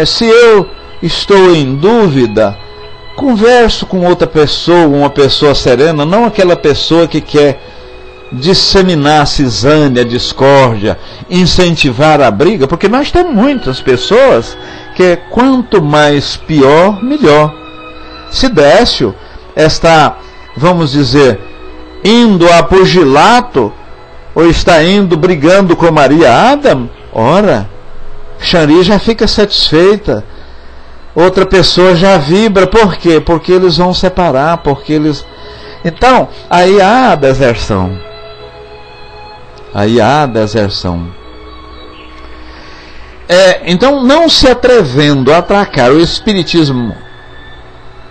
Se eu estou em dúvida, converso com outra pessoa, uma pessoa serena, não aquela pessoa que quer disseminar a cisânia, a discórdia, incentivar a briga, porque nós temos muitas pessoas que quanto mais pior, melhor. Se Décio está, vamos dizer, indo a pugilato, ou está indo brigando com Maria Adam, ora, Xari já fica satisfeita, outra pessoa já vibra. Por quê? Porque eles vão separar, então, aí há a deserção. Então, não se atrevendo a atacar o espiritismo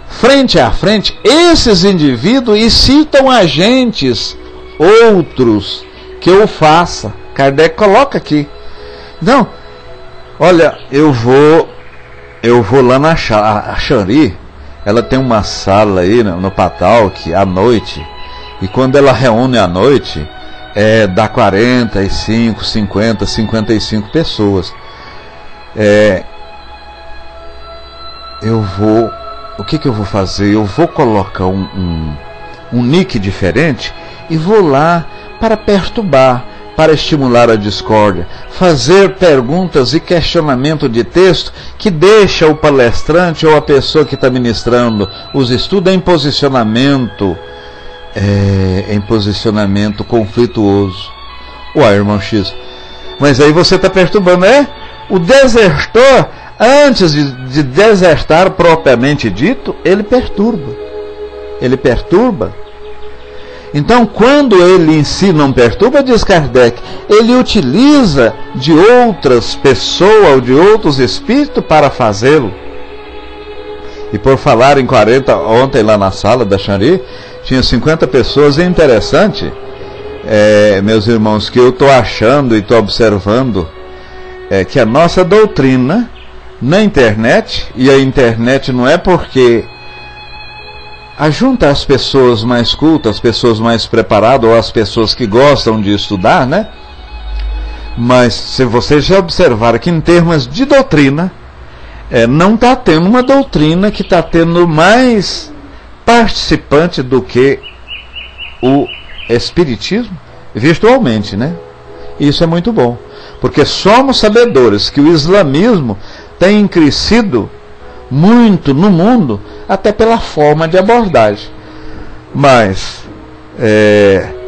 frente a frente, esses indivíduos incitam agentes outros que o faça. Kardec coloca aqui. Não, olha, eu vou lá na Xari, ela tem uma sala aí no Patalque à noite, e quando ela reúne à noite, dá 45, 50, 55 pessoas. O que eu vou fazer? Eu vou colocar um nick diferente e vou lá para perturbar, para estimular a discórdia, fazer perguntas e questionamento de texto que deixa o palestrante ou a pessoa que está ministrando os estudos em posicionamento conflituoso. Uai, irmão X, mas aí você está perturbando, o desertor, antes de desertar propriamente dito, ele perturba. Então, quando ele em si não perturba, diz Kardec, ele utiliza de outras pessoas ou de outros espíritos para fazê-lo. E por falar em 40, ontem lá na sala da Xanri, tinha 50 pessoas. E é interessante, meus irmãos, que eu estou achando e estou observando que a nossa doutrina na internet, e a internet não é porque ajunta as pessoas mais cultas, as pessoas mais preparadas, ou as pessoas que gostam de estudar, né? Mas se vocês já observaram que em termos de doutrina, não está tendo uma doutrina que está tendo mais participante do que o Espiritismo, virtualmente, né? Isso é muito bom, porque somos sabedores que o islamismo tem crescido muito no mundo, até pela forma de abordagem. Mas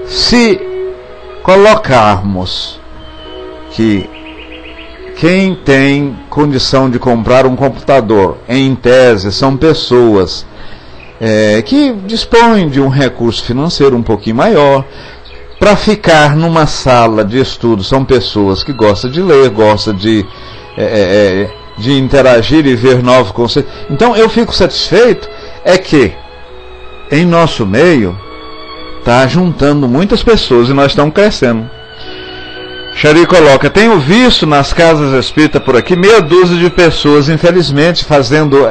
se colocarmos que quem tem condição de comprar um computador, em tese, são pessoas que dispõem de um recurso financeiro um pouquinho maior. Para ficar numa sala de estudo, são pessoas que gostam de ler, gostam de interagir e ver novos conceitos. Então eu fico satisfeito que em nosso meio está juntando muitas pessoas e nós estamos crescendo. Xari coloca: tenho visto nas casas espíritas por aqui meia dúzia de pessoas, infelizmente, fazendo,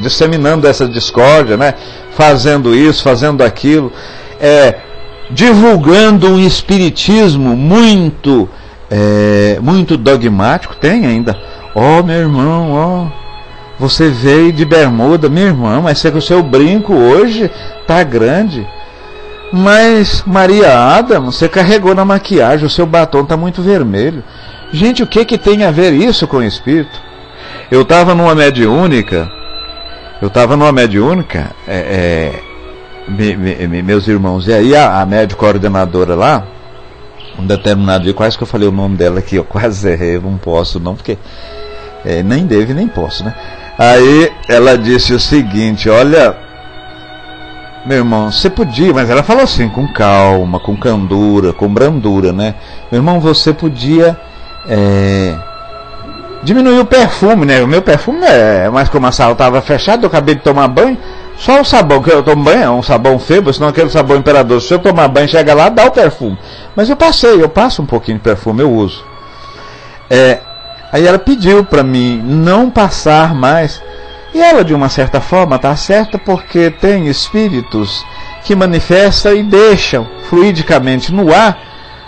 disseminando essa discórdia, né? Fazendo isso, fazendo aquilo, divulgando um espiritismo muito dogmático. Tem ainda: meu irmão, você veio de bermuda, meu irmão, mas o seu brinco hoje tá grande. Mas Maria Adams, você carregou na maquiagem, o seu batom está muito vermelho. Gente, o que tem a ver isso com o espírito? Eu estava numa mediúnica, meus irmãos, e aí a médica coordenadora lá, um determinado dia, quase que eu falei o nome dela aqui, eu quase errei, eu não posso não, porque nem devo nem posso, né? Aí ela disse o seguinte: olha, meu irmão, você podia, mas ela falou assim, com calma, com candura, com brandura, né? Meu irmão, você podia diminuir o perfume, né? O meu perfume mas como a sala estava fechada, eu acabei de tomar banho, só o sabão que eu tomo banho é um sabão febo, senão aquele sabão imperador, se eu tomar banho, chega lá, dá o perfume. Mas eu passo um pouquinho de perfume, eu uso. Aí ela pediu para mim não passar mais. E ela, de uma certa forma, está certa, porque tem espíritos que manifestam e deixam fluidicamente no ar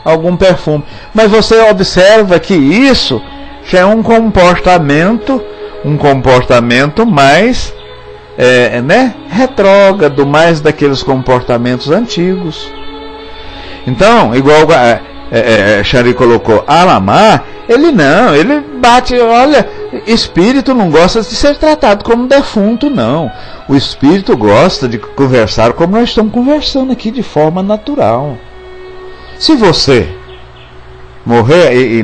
algum perfume. Mas você observa que isso já é um comportamento mais retrógrado, mais daqueles comportamentos antigos. Então, igual Xari colocou, Alamar, ele bate, olha, espírito não gosta de ser tratado como defunto, não. O espírito gosta de conversar como nós estamos conversando aqui, de forma natural. Se você morrer,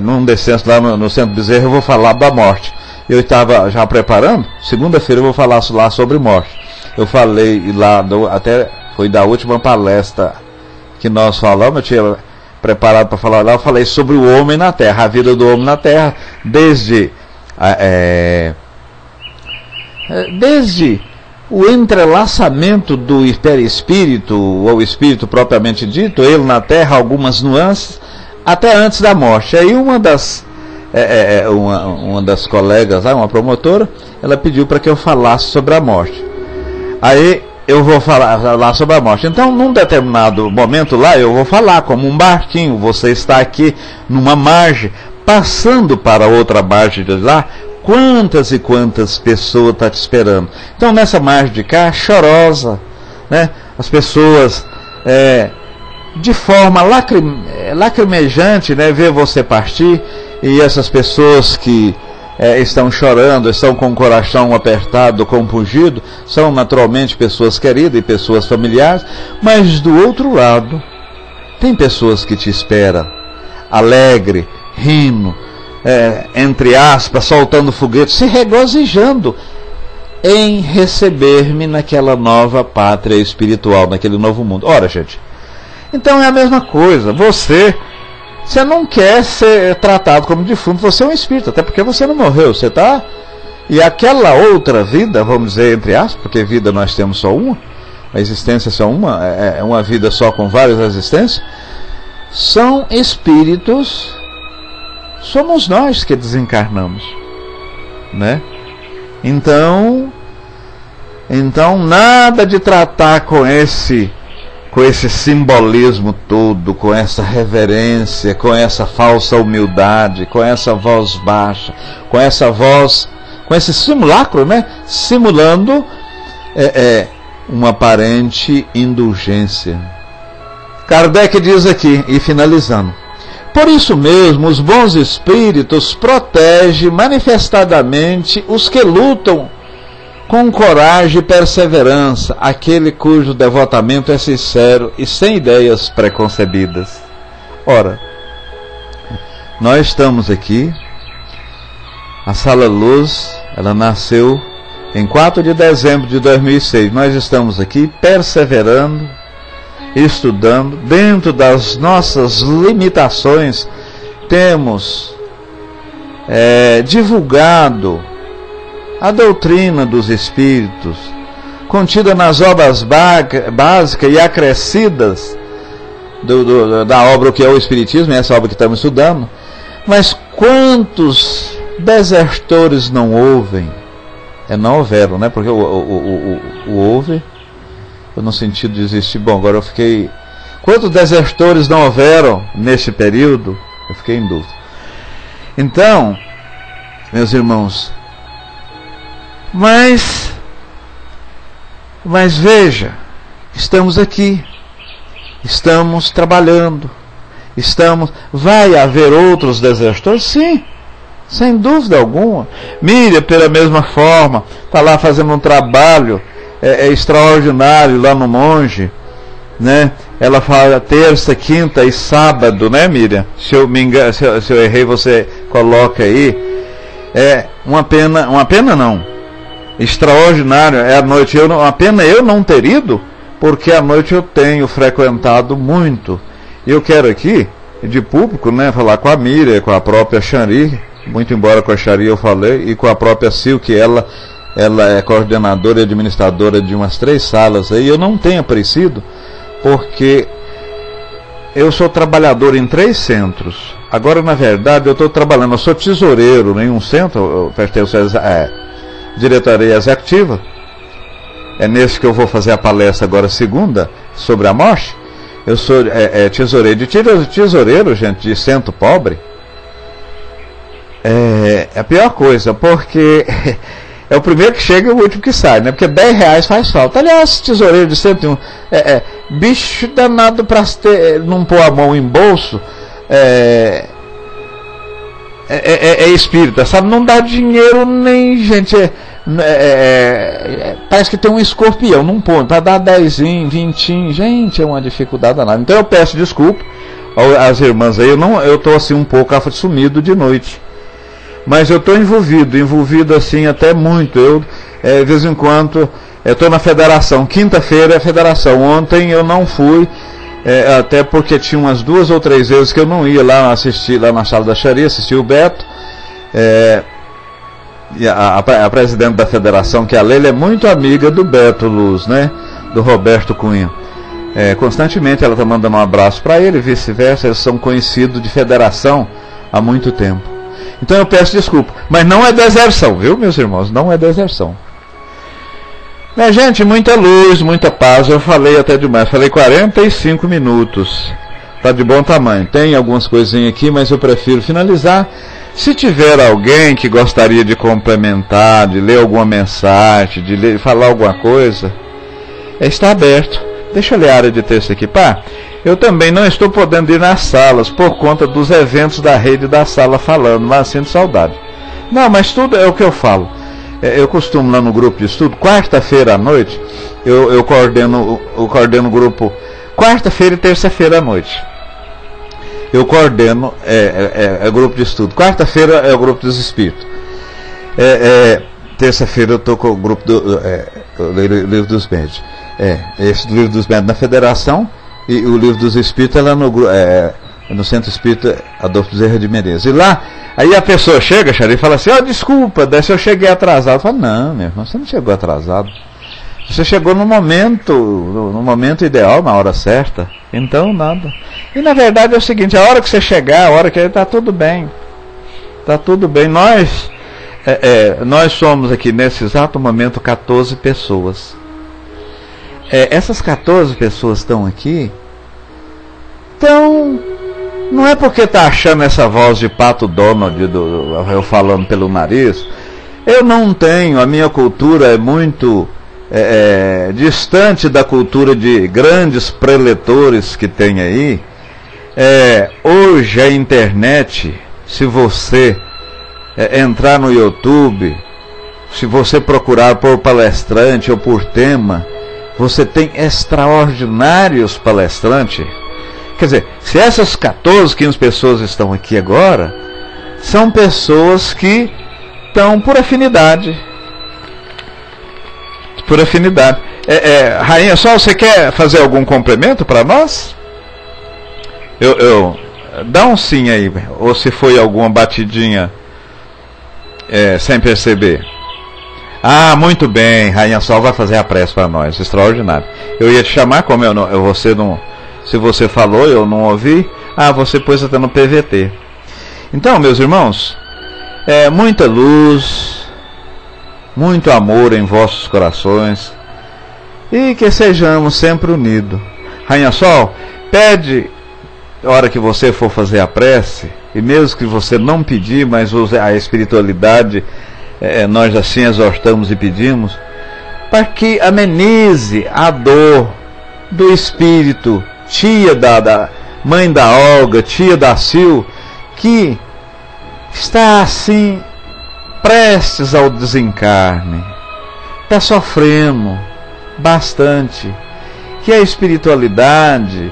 num descenso lá no Centro Bezerra, eu vou falar da morte. Eu estava já preparando, segunda-feira eu vou falar lá sobre morte. Eu falei lá, até foi da última palestra que nós falamos, eu tinha preparado para falar lá, eu falei sobre o homem na Terra, a vida do homem na Terra, desde o entrelaçamento do perispírito, ou espírito propriamente dito, ele na Terra, algumas nuances, até antes da morte. Aí uma das colegas, uma promotora, ela pediu para que eu falasse sobre a morte. Aí eu vou falar lá sobre a morte. Então, num determinado momento lá, eu vou falar como um barquinho. Você está aqui numa margem, passando para outra margem de lá. Quantas e quantas pessoas estão te esperando? Então, nessa margem de cá, chorosa, né? As pessoas, de forma lacrimejante, né? Ver você partir. E essas pessoas que estão chorando, estão com o coração apertado, compungido, são naturalmente pessoas queridas e pessoas familiares, mas do outro lado tem pessoas que te esperam alegre, rindo, entre aspas, soltando foguetes, se regozijando em receber-me naquela nova pátria espiritual, naquele novo mundo. Ora, gente, então é a mesma coisa. Você não quer ser tratado como defunto, você é um espírito, até porque você não morreu, você está E aquela outra vida, vamos dizer entre aspas, porque vida nós temos só uma, a existência é só uma, é uma vida só com várias existências, são espíritos, somos nós que desencarnamos, né? Então nada de tratar com esse simbolismo todo, com essa reverência, com essa falsa humildade, com essa voz baixa, com esse simulacro, né? Simulando uma aparente indulgência. Kardec diz aqui, e finalizando: por isso mesmo, os bons espíritos protegem manifestadamente os que lutam com coragem e perseverança, aquele cujo devotamento é sincero e sem ideias preconcebidas. Ora, nós estamos aqui, a Sala Luz, ela nasceu em 4 de dezembro de 2006. Nós estamos aqui perseverando, estudando, dentro das nossas limitações, temos divulgado a doutrina dos Espíritos, contida nas obras básicas e acrescidas da obra que é o Espiritismo, essa obra que estamos estudando. Mas quantos desertores não ouvem? Não houveram, né? Porque o houve, no sentido de existir. Bom, agora eu fiquei... Quantos desertores não houveram neste período? Eu fiquei em dúvida. Então, meus irmãos, mas veja, estamos aqui, estamos trabalhando, vai haver outros desertores? Sim, sem dúvida alguma. Miriam, pela mesma forma, está lá fazendo um trabalho extraordinário lá no Monge, né? Ela fala terça, quinta e sábado, né, Miriam? Se eu me engano, se eu errei, você coloca aí. Uma pena não, extraordinário é a noite. Uma pena eu não ter ido, porque à noite eu tenho frequentado muito. Eu quero aqui, de público, né, falar com a Miriam, com a própria Xari, muito embora com a Xari eu falei, e com a própria Sil, que ela é coordenadora e administradora de umas 3 salas aí. Eu não tenho aparecido, porque eu sou trabalhador em 3 centros. Agora, na verdade, eu estou trabalhando, eu sou tesoureiro em um centro, eu pertenço à diretoria executiva. É nesse que eu vou fazer a palestra agora, segunda, sobre a morte. Eu sou tesoureiro. Tesoureiro, gente, de centro pobre, é a pior coisa, porque é o primeiro que chega e o último que sai, né? Porque R$10 faz falta. Aliás, tesoureiro de 101 bicho danado para não pôr a mão em bolso. Espírita, sabe? Não dá dinheiro nem, gente. Parece que tem um escorpião num ponto para dar 10, 20, gente, é uma dificuldade danada. Então eu peço desculpa às irmãs aí. Eu estou assim um pouco sumido de noite, mas eu estou envolvido assim até muito. Eu de vez em quando estou na federação. Quinta-feira é a federação. Ontem eu não fui, até porque tinha umas 2 ou 3 vezes que eu não ia lá assistir, lá na sala da Xaria, assistir o Beto. E a presidente da federação, que é a Leila, é muito amiga do Beto Luz, né? Do Roberto Cunha. Constantemente ela está mandando um abraço para ele e vice-versa. Eles são conhecidos de federação há muito tempo. Então eu peço desculpa, mas não é deserção, viu, meus irmãos? Não é deserção. Gente, muita luz, muita paz. Eu falei até demais, falei 45 minutos. Tá de bom tamanho. Tem algumas coisinhas aqui, mas eu prefiro finalizar. Se tiver alguém que gostaria de complementar, de ler alguma mensagem, de falar alguma coisa, está aberto. Deixa eu ler a área de texto aqui, pá. Eu também não estou podendo ir nas salas por conta dos eventos da rede da sala falando, mas sinto saudade. Não, mas tudo é o que eu falo. Eu costumo lá no grupo de estudo, quarta-feira à noite, eu coordeno o grupo, quarta-feira e terça-feira à noite. Eu coordeno grupo de estudo. Quarta-feira é o grupo dos espíritos. Terça-feira eu estou com o grupo do Livro dos Médios. Esse do Livro dos Médios na federação, e o Livro dos Espíritos é lá no no Centro Espírita Adolfo Bezerra de Menezes. E lá, aí a pessoa chega, Xari, e fala assim, desculpa, se eu cheguei atrasado. Eu falo, não, meu irmão, você não chegou atrasado. Você chegou no momento ideal, na hora certa. Então, nada. E na verdade é o seguinte, a hora que você chegar, a hora que está tudo bem. Está tudo bem. Nós somos aqui, nesse exato momento, 14 pessoas. Essas 14 pessoas estão aqui. Então, não é porque está achando essa voz de Pato Donald, eu falando pelo nariz. Eu não tenho, a minha cultura é muito distante da cultura de grandes preletores que tem aí. Hoje a internet, se você entrar no YouTube, se você procurar por palestrante ou por tema, você tem extraordinários palestrantes. Quer dizer, se essas 14, 15 pessoas estão aqui agora, são pessoas que estão por afinidade. Por afinidade. Rainha Sol, você quer fazer algum complemento para nós? Dá um sim aí, ou se foi alguma batidinha sem perceber. Muito bem, Rainha Sol vai fazer a prece para nós, extraordinário. Eu ia te chamar, como você não, se você falou, eu não ouvi. Você pôs até no PVT. Então, meus irmãos, muita luz, muito amor em vossos corações, e que sejamos sempre unidos. Rainha Sol, pede, a hora que você for fazer a prece, e mesmo que você não pedir, mas use a espiritualidade, nós assim exortamos e pedimos, para que amenize a dor do espírito, tia da mãe da Olga, tia da Sil, que está assim prestes ao desencarne, está sofrendo bastante. Que a espiritualidade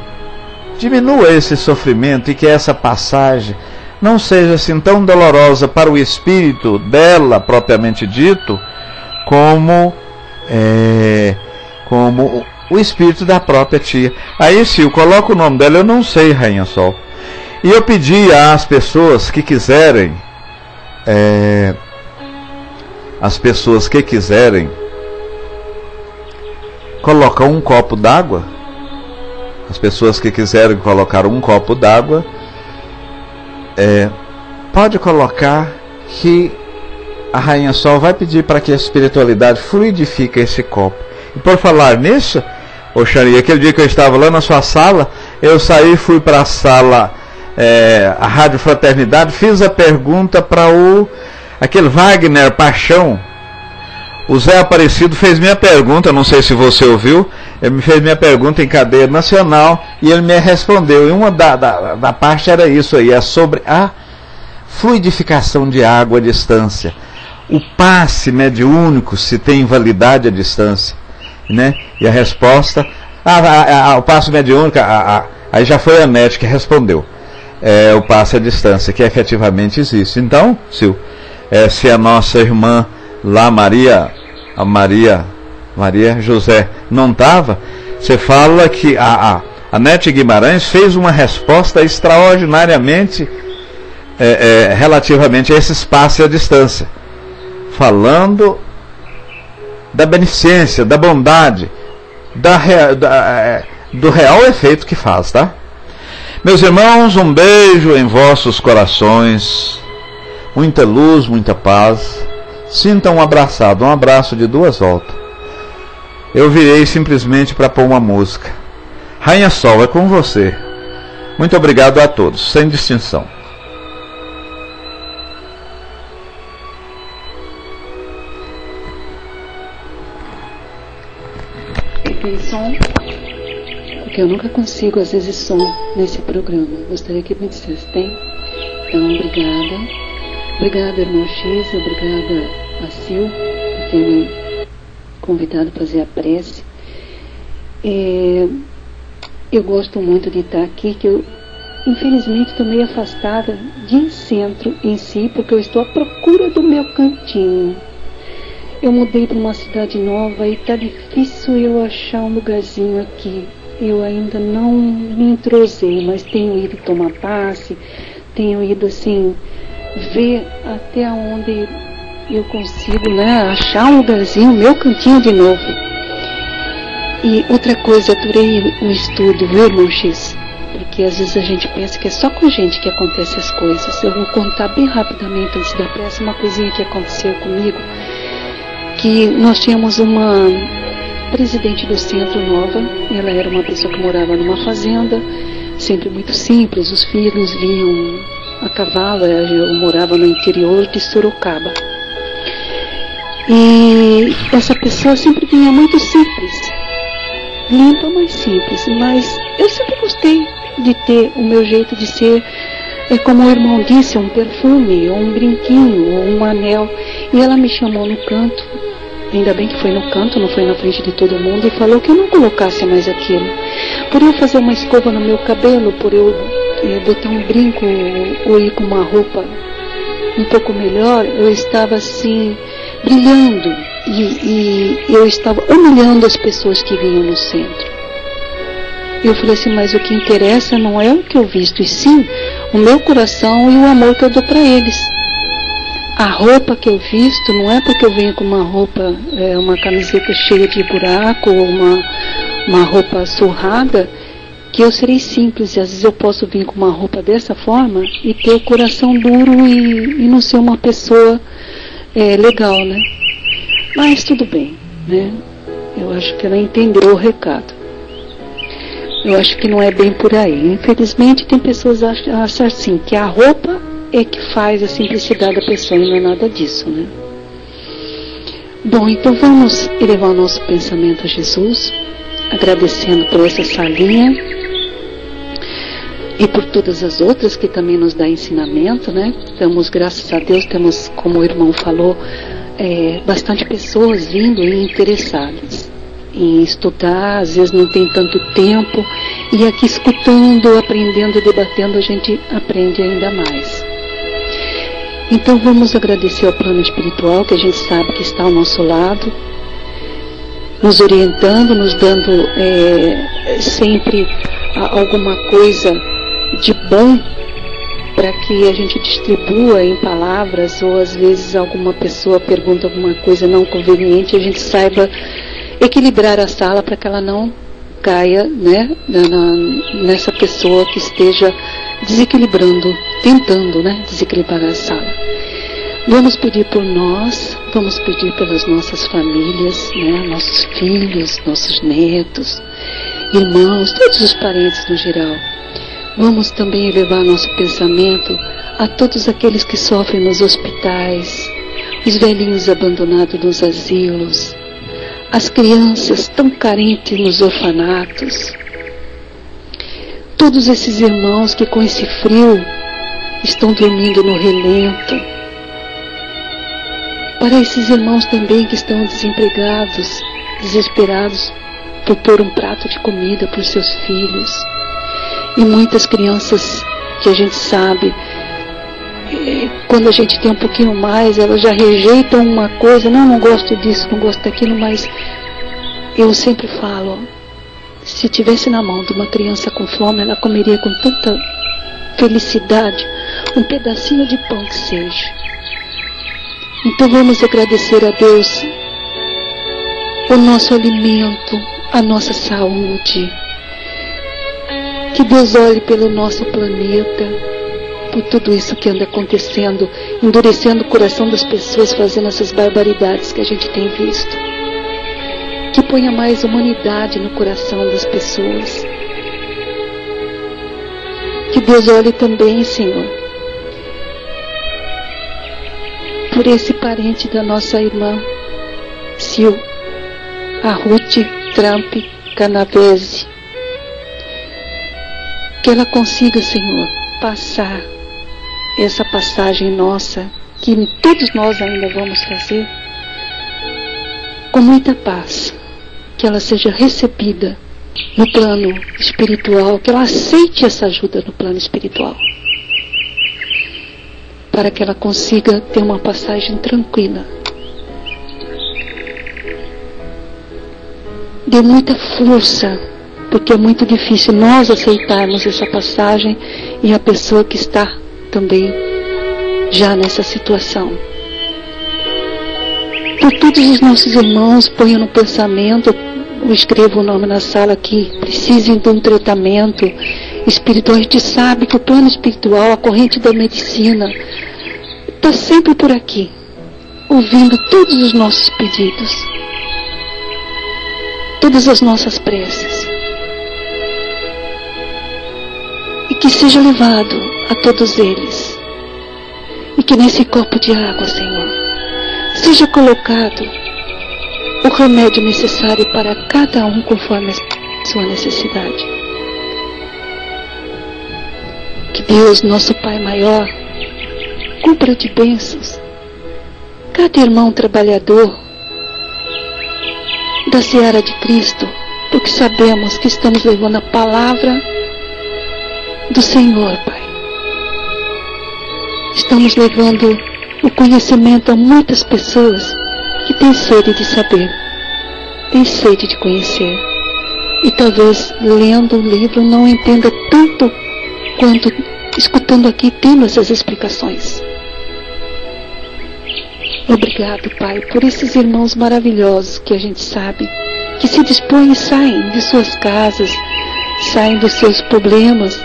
diminua esse sofrimento e que essa passagem não seja assim tão dolorosa para o espírito dela propriamente dito, como o espírito da própria tia. Aí, Sil, coloca o nome dela, eu não sei, Rainha Sol. E eu pedi às pessoas que quiserem, colocar um copo d'água, as pessoas que quiserem colocar um copo d'água, pode colocar, que a Rainha Sol vai pedir para que a espiritualidade fluidifique esse copo. E por falar nisso, Xari, aquele dia que eu estava lá na sua sala, eu saí, fui para a sala, a Rádio Fraternidade, fiz a pergunta para aquele Wagner Paixão. O Zé Aparecido fez minha pergunta, não sei se você ouviu, ele me fez minha pergunta em cadeia nacional e ele me respondeu. E uma da parte era isso aí, sobre a fluidificação de água à distância. O passe mediúnico, se tem validade à distância, né? E a resposta, o passe mediúnico, aí já foi a NET que respondeu. O passe à distância, que efetivamente existe. Então, Sil, se a nossa irmã lá, Maria José, não estava, você fala que a Nete Guimarães fez uma resposta extraordinariamente relativamente a esse espaço e à distância, falando da beneficência, da bondade, do real efeito que faz, tá? Meus irmãos, um beijo em vossos corações, muita luz, muita paz. Sintam um abraço de 2 voltas. Eu virei simplesmente para pôr uma música. Rainha Sol, é com você. Muito obrigado a todos, sem distinção. Tem som? Porque eu nunca consigo, às vezes, som nesse programa. Gostaria que me dissesse, tem? Então, obrigada. Obrigada, irmão X, obrigada a Sil por ter me convidado para fazer a prece. Eu gosto muito de estar aqui, que eu infelizmente estou meio afastada de centro em si, porque eu estou à procura do meu cantinho. Eu mudei para uma cidade nova e está difícil eu achar um lugarzinho aqui eu ainda não me entrosei, mas tenho ido tomar passe, tenho ido assim, ver até onde eu consigo, né, achar um lugarzinho, meu cantinho de novo. E outra coisa, adorei o estudo, viu, irmão X? Porque às vezes a gente pensa que é só com a gente que acontecem as coisas. Eu vou contar bem rapidamente, antes da pressa, uma coisinha que aconteceu comigo, que nós tínhamos uma presidente do centro nova. Ela era uma pessoa que morava numa fazenda, sempre muito simples, os filhos vinham a cavalo. Eu morava no interior de Sorocaba. E essa pessoa sempre vinha muito simples, limpa, mas simples. Mas eu sempre gostei de ter o meu jeito de ser, como o irmão disse, um perfume, ou um brinquinho, ou um anel. E ela me chamou no canto, ainda bem que foi no canto, não foi na frente de todo mundo, e falou que eu não colocasse mais aquilo. Por eu fazer uma escova no meu cabelo, por eu botar um brinco, ou ir com uma roupa um pouco melhor, eu estava assim, brilhando, e eu estava humilhando as pessoas que vinham no centro. Eu falei assim, mas o que interessa não é o que eu visto, e sim o meu coração e o amor que eu dou para eles. A roupa que eu visto não é porque eu venho com uma roupa, uma camiseta cheia de buraco, ou uma roupa surrada, que eu serei simples. E às vezes eu posso vir com uma roupa dessa forma e ter o coração duro e não ser uma pessoa legal, né? Mas tudo bem, né? Eu acho que ela entendeu o recado. Eu acho que não é bem por aí. Infelizmente tem pessoas que acham assim, que a roupa é que faz a simplicidade da pessoa, e não é nada disso, né? Bom, então vamos elevar o nosso pensamento a Jesus, agradecendo por essa salinha e por todas as outras que também nos dá ensinamento, né? Temos, graças a Deus, temos, como o irmão falou, bastante pessoas vindo e interessadas em estudar. Às vezes não tem tanto tempo, e aqui escutando, aprendendo, debatendo, a gente aprende ainda mais. Então vamos agradecer ao plano espiritual, que a gente sabe que está ao nosso lado, nos orientando, nos dando sempre alguma coisa de bom para que a gente distribua em palavras, ou às vezes alguma pessoa pergunta alguma coisa não conveniente, a gente saiba equilibrar a sala para que ela não caia, né, nessa pessoa que esteja desequilibrando, tentando, né, desequilibrar a sala. Vamos pedir por nós, vamos pedir pelas nossas famílias, né, nossos filhos, nossos netos, irmãos, todos os parentes no geral. Vamos também elevar nosso pensamento a todos aqueles que sofrem nos hospitais, os velhinhos abandonados nos asilos, as crianças tão carentes nos orfanatos, todos esses irmãos que com esse frio estão dormindo no relento, para esses irmãos também que estão desempregados, desesperados por pôr um prato de comida para os seus filhos, e muitas crianças que a gente sabe, quando a gente tem um pouquinho mais, elas já rejeitam uma coisa, não gosto disso, não gosto daquilo, mas eu sempre falo, se tivesse na mão de uma criança com fome, ela comeria com tanta felicidade um pedacinho de pão que seja. Então vamos agradecer a Deus o nosso alimento, a nossa saúde, que Deus olhe pelo nosso planeta, por tudo isso que anda acontecendo, endurecendo o coração das pessoas, fazendo essas barbaridades que a gente tem visto. Que ponha mais humanidade no coração das pessoas. Que Deus olhe também, Senhor, por esse parente da nossa irmã Sil, a Ruth Trump Canavese. Que ela consiga, Senhor, passar essa passagem nossa, que todos nós ainda vamos fazer, com muita paz. Que ela seja recebida no plano espiritual, que ela aceite essa ajuda no plano espiritual, para que ela consiga ter uma passagem tranquila. Dê muita força porque é muito difícil nós aceitarmos essa passagem e a pessoa que está também já nessa situação. Por todos os nossos irmãos, ponham no pensamento, eu escrevo o nome na sala, que precisem de um tratamento espiritual. A gente sabe que o plano espiritual, a corrente da medicina, está sempre por aqui, ouvindo todos os nossos pedidos, todas as nossas preces. E que seja levado a todos eles. E que nesse copo de água, Senhor, seja colocado o remédio necessário para cada um conforme a sua necessidade. Que Deus, nosso Pai maior, cubra de bênçãos cada irmão trabalhador da seara de Cristo, porque sabemos que estamos levando a palavra do Senhor, Pai. Estamos levando o conhecimento a muitas pessoas que têm sede de saber, têm sede de conhecer, e talvez lendo o livro não entenda tanto quanto escutando aqui, tendo essas explicações. Obrigado, Pai, por esses irmãos maravilhosos que a gente sabe que se dispõem e saem de suas casas, saem dos seus problemas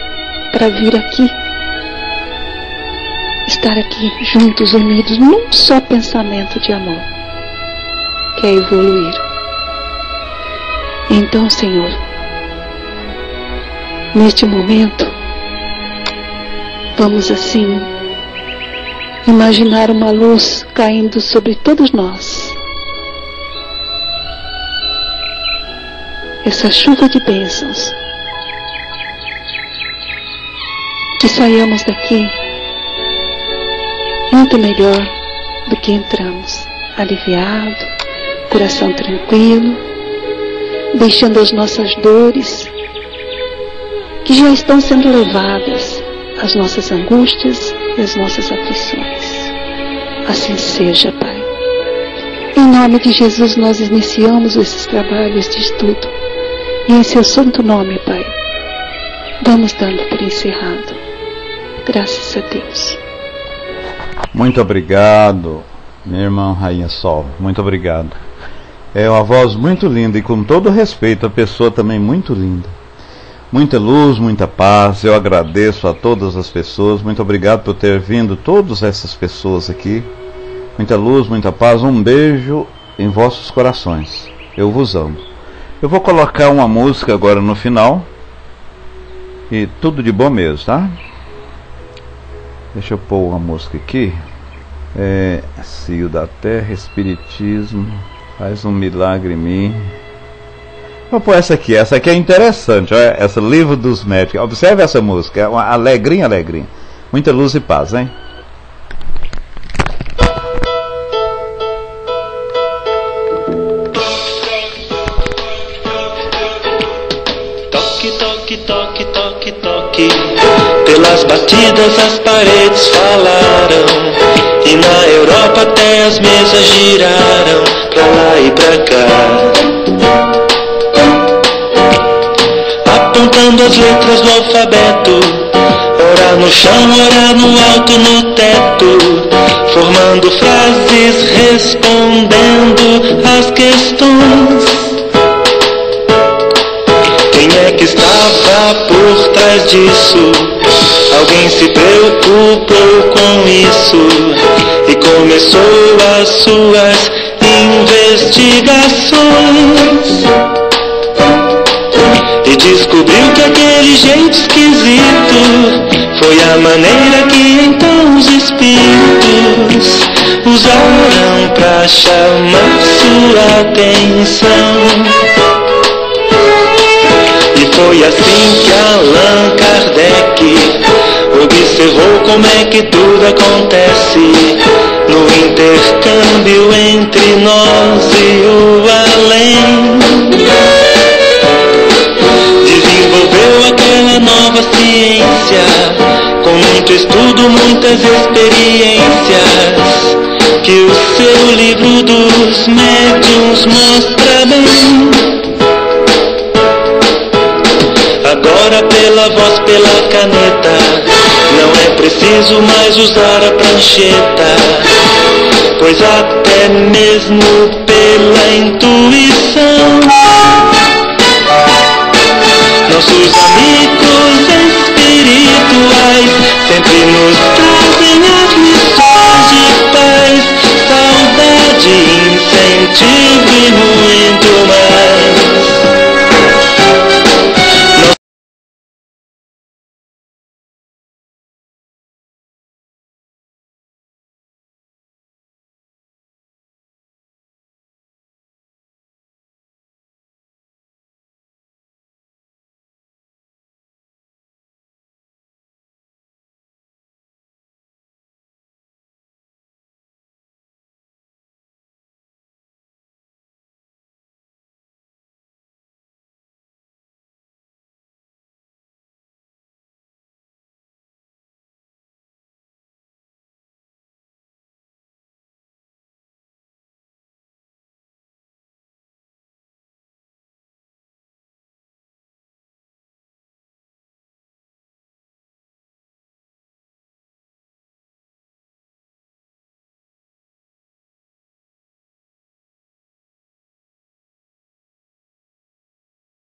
para vir aqui, estar aqui juntos, unidos num só pensamento de amor, que é evoluir. Então, Senhor, neste momento, vamos assim imaginar uma luz caindo sobre todos nós. Essa chuva de bênçãos. Que saiamos daqui muito melhor do que entramos, aliviado, coração tranquilo, deixando as nossas dores, que já estão sendo levadas, as nossas angústias e as nossas aflições. Assim seja, Pai. Em nome de Jesus nós iniciamos esses trabalhos de estudo, e em seu santo nome, Pai, vamos dando por encerrado. Graças a Deus. Muito obrigado, minha irmã Rainha Sol. Muito obrigado. É uma voz muito linda e, com todo respeito, a pessoa também muito linda. Muita luz, muita paz. Eu agradeço a todas as pessoas. Muito obrigado por ter vindo, todas essas pessoas aqui. Muita luz, muita paz. Um beijo em vossos corações. Eu vos amo. Eu vou colocar uma música agora no final. E tudo de bom mesmo, tá? Deixa eu pôr uma música aqui. Cio da Terra, Espiritismo, faz um milagre em mim. Vou pôr essa aqui é interessante. Olha, essa Livro dos Médicos. Observe essa música, é uma alegrinha, alegrinha. Muita luz e paz, hein? Toque, toque, toque, toque, toque. Pelas batidas as paredes falaram, e na Europa até as mesas giraram, pra lá e pra cá, apontando as letras do alfabeto, ora no chão, ora no alto, no teto, formando frases, respondendo às questões. Quem é que estava por trás disso? Alguém se preocupou com isso e começou as suas investigações. E descobriu que aquele jeito esquisito foi a maneira que então os espíritos usaram pra chamar sua atenção. E foi assim que Allan Kardec observou como é que tudo acontece no intercâmbio entre nós e o além. Desenvolveu aquela nova ciência com muito estudo, muitas experiências, que o seu Livro dos Médiuns mostra bem. Agora pela voz, pela caneta, não é preciso mais usar a prancheta, pois até mesmo pela intuição nossos amigos espirituais sempre nos trazem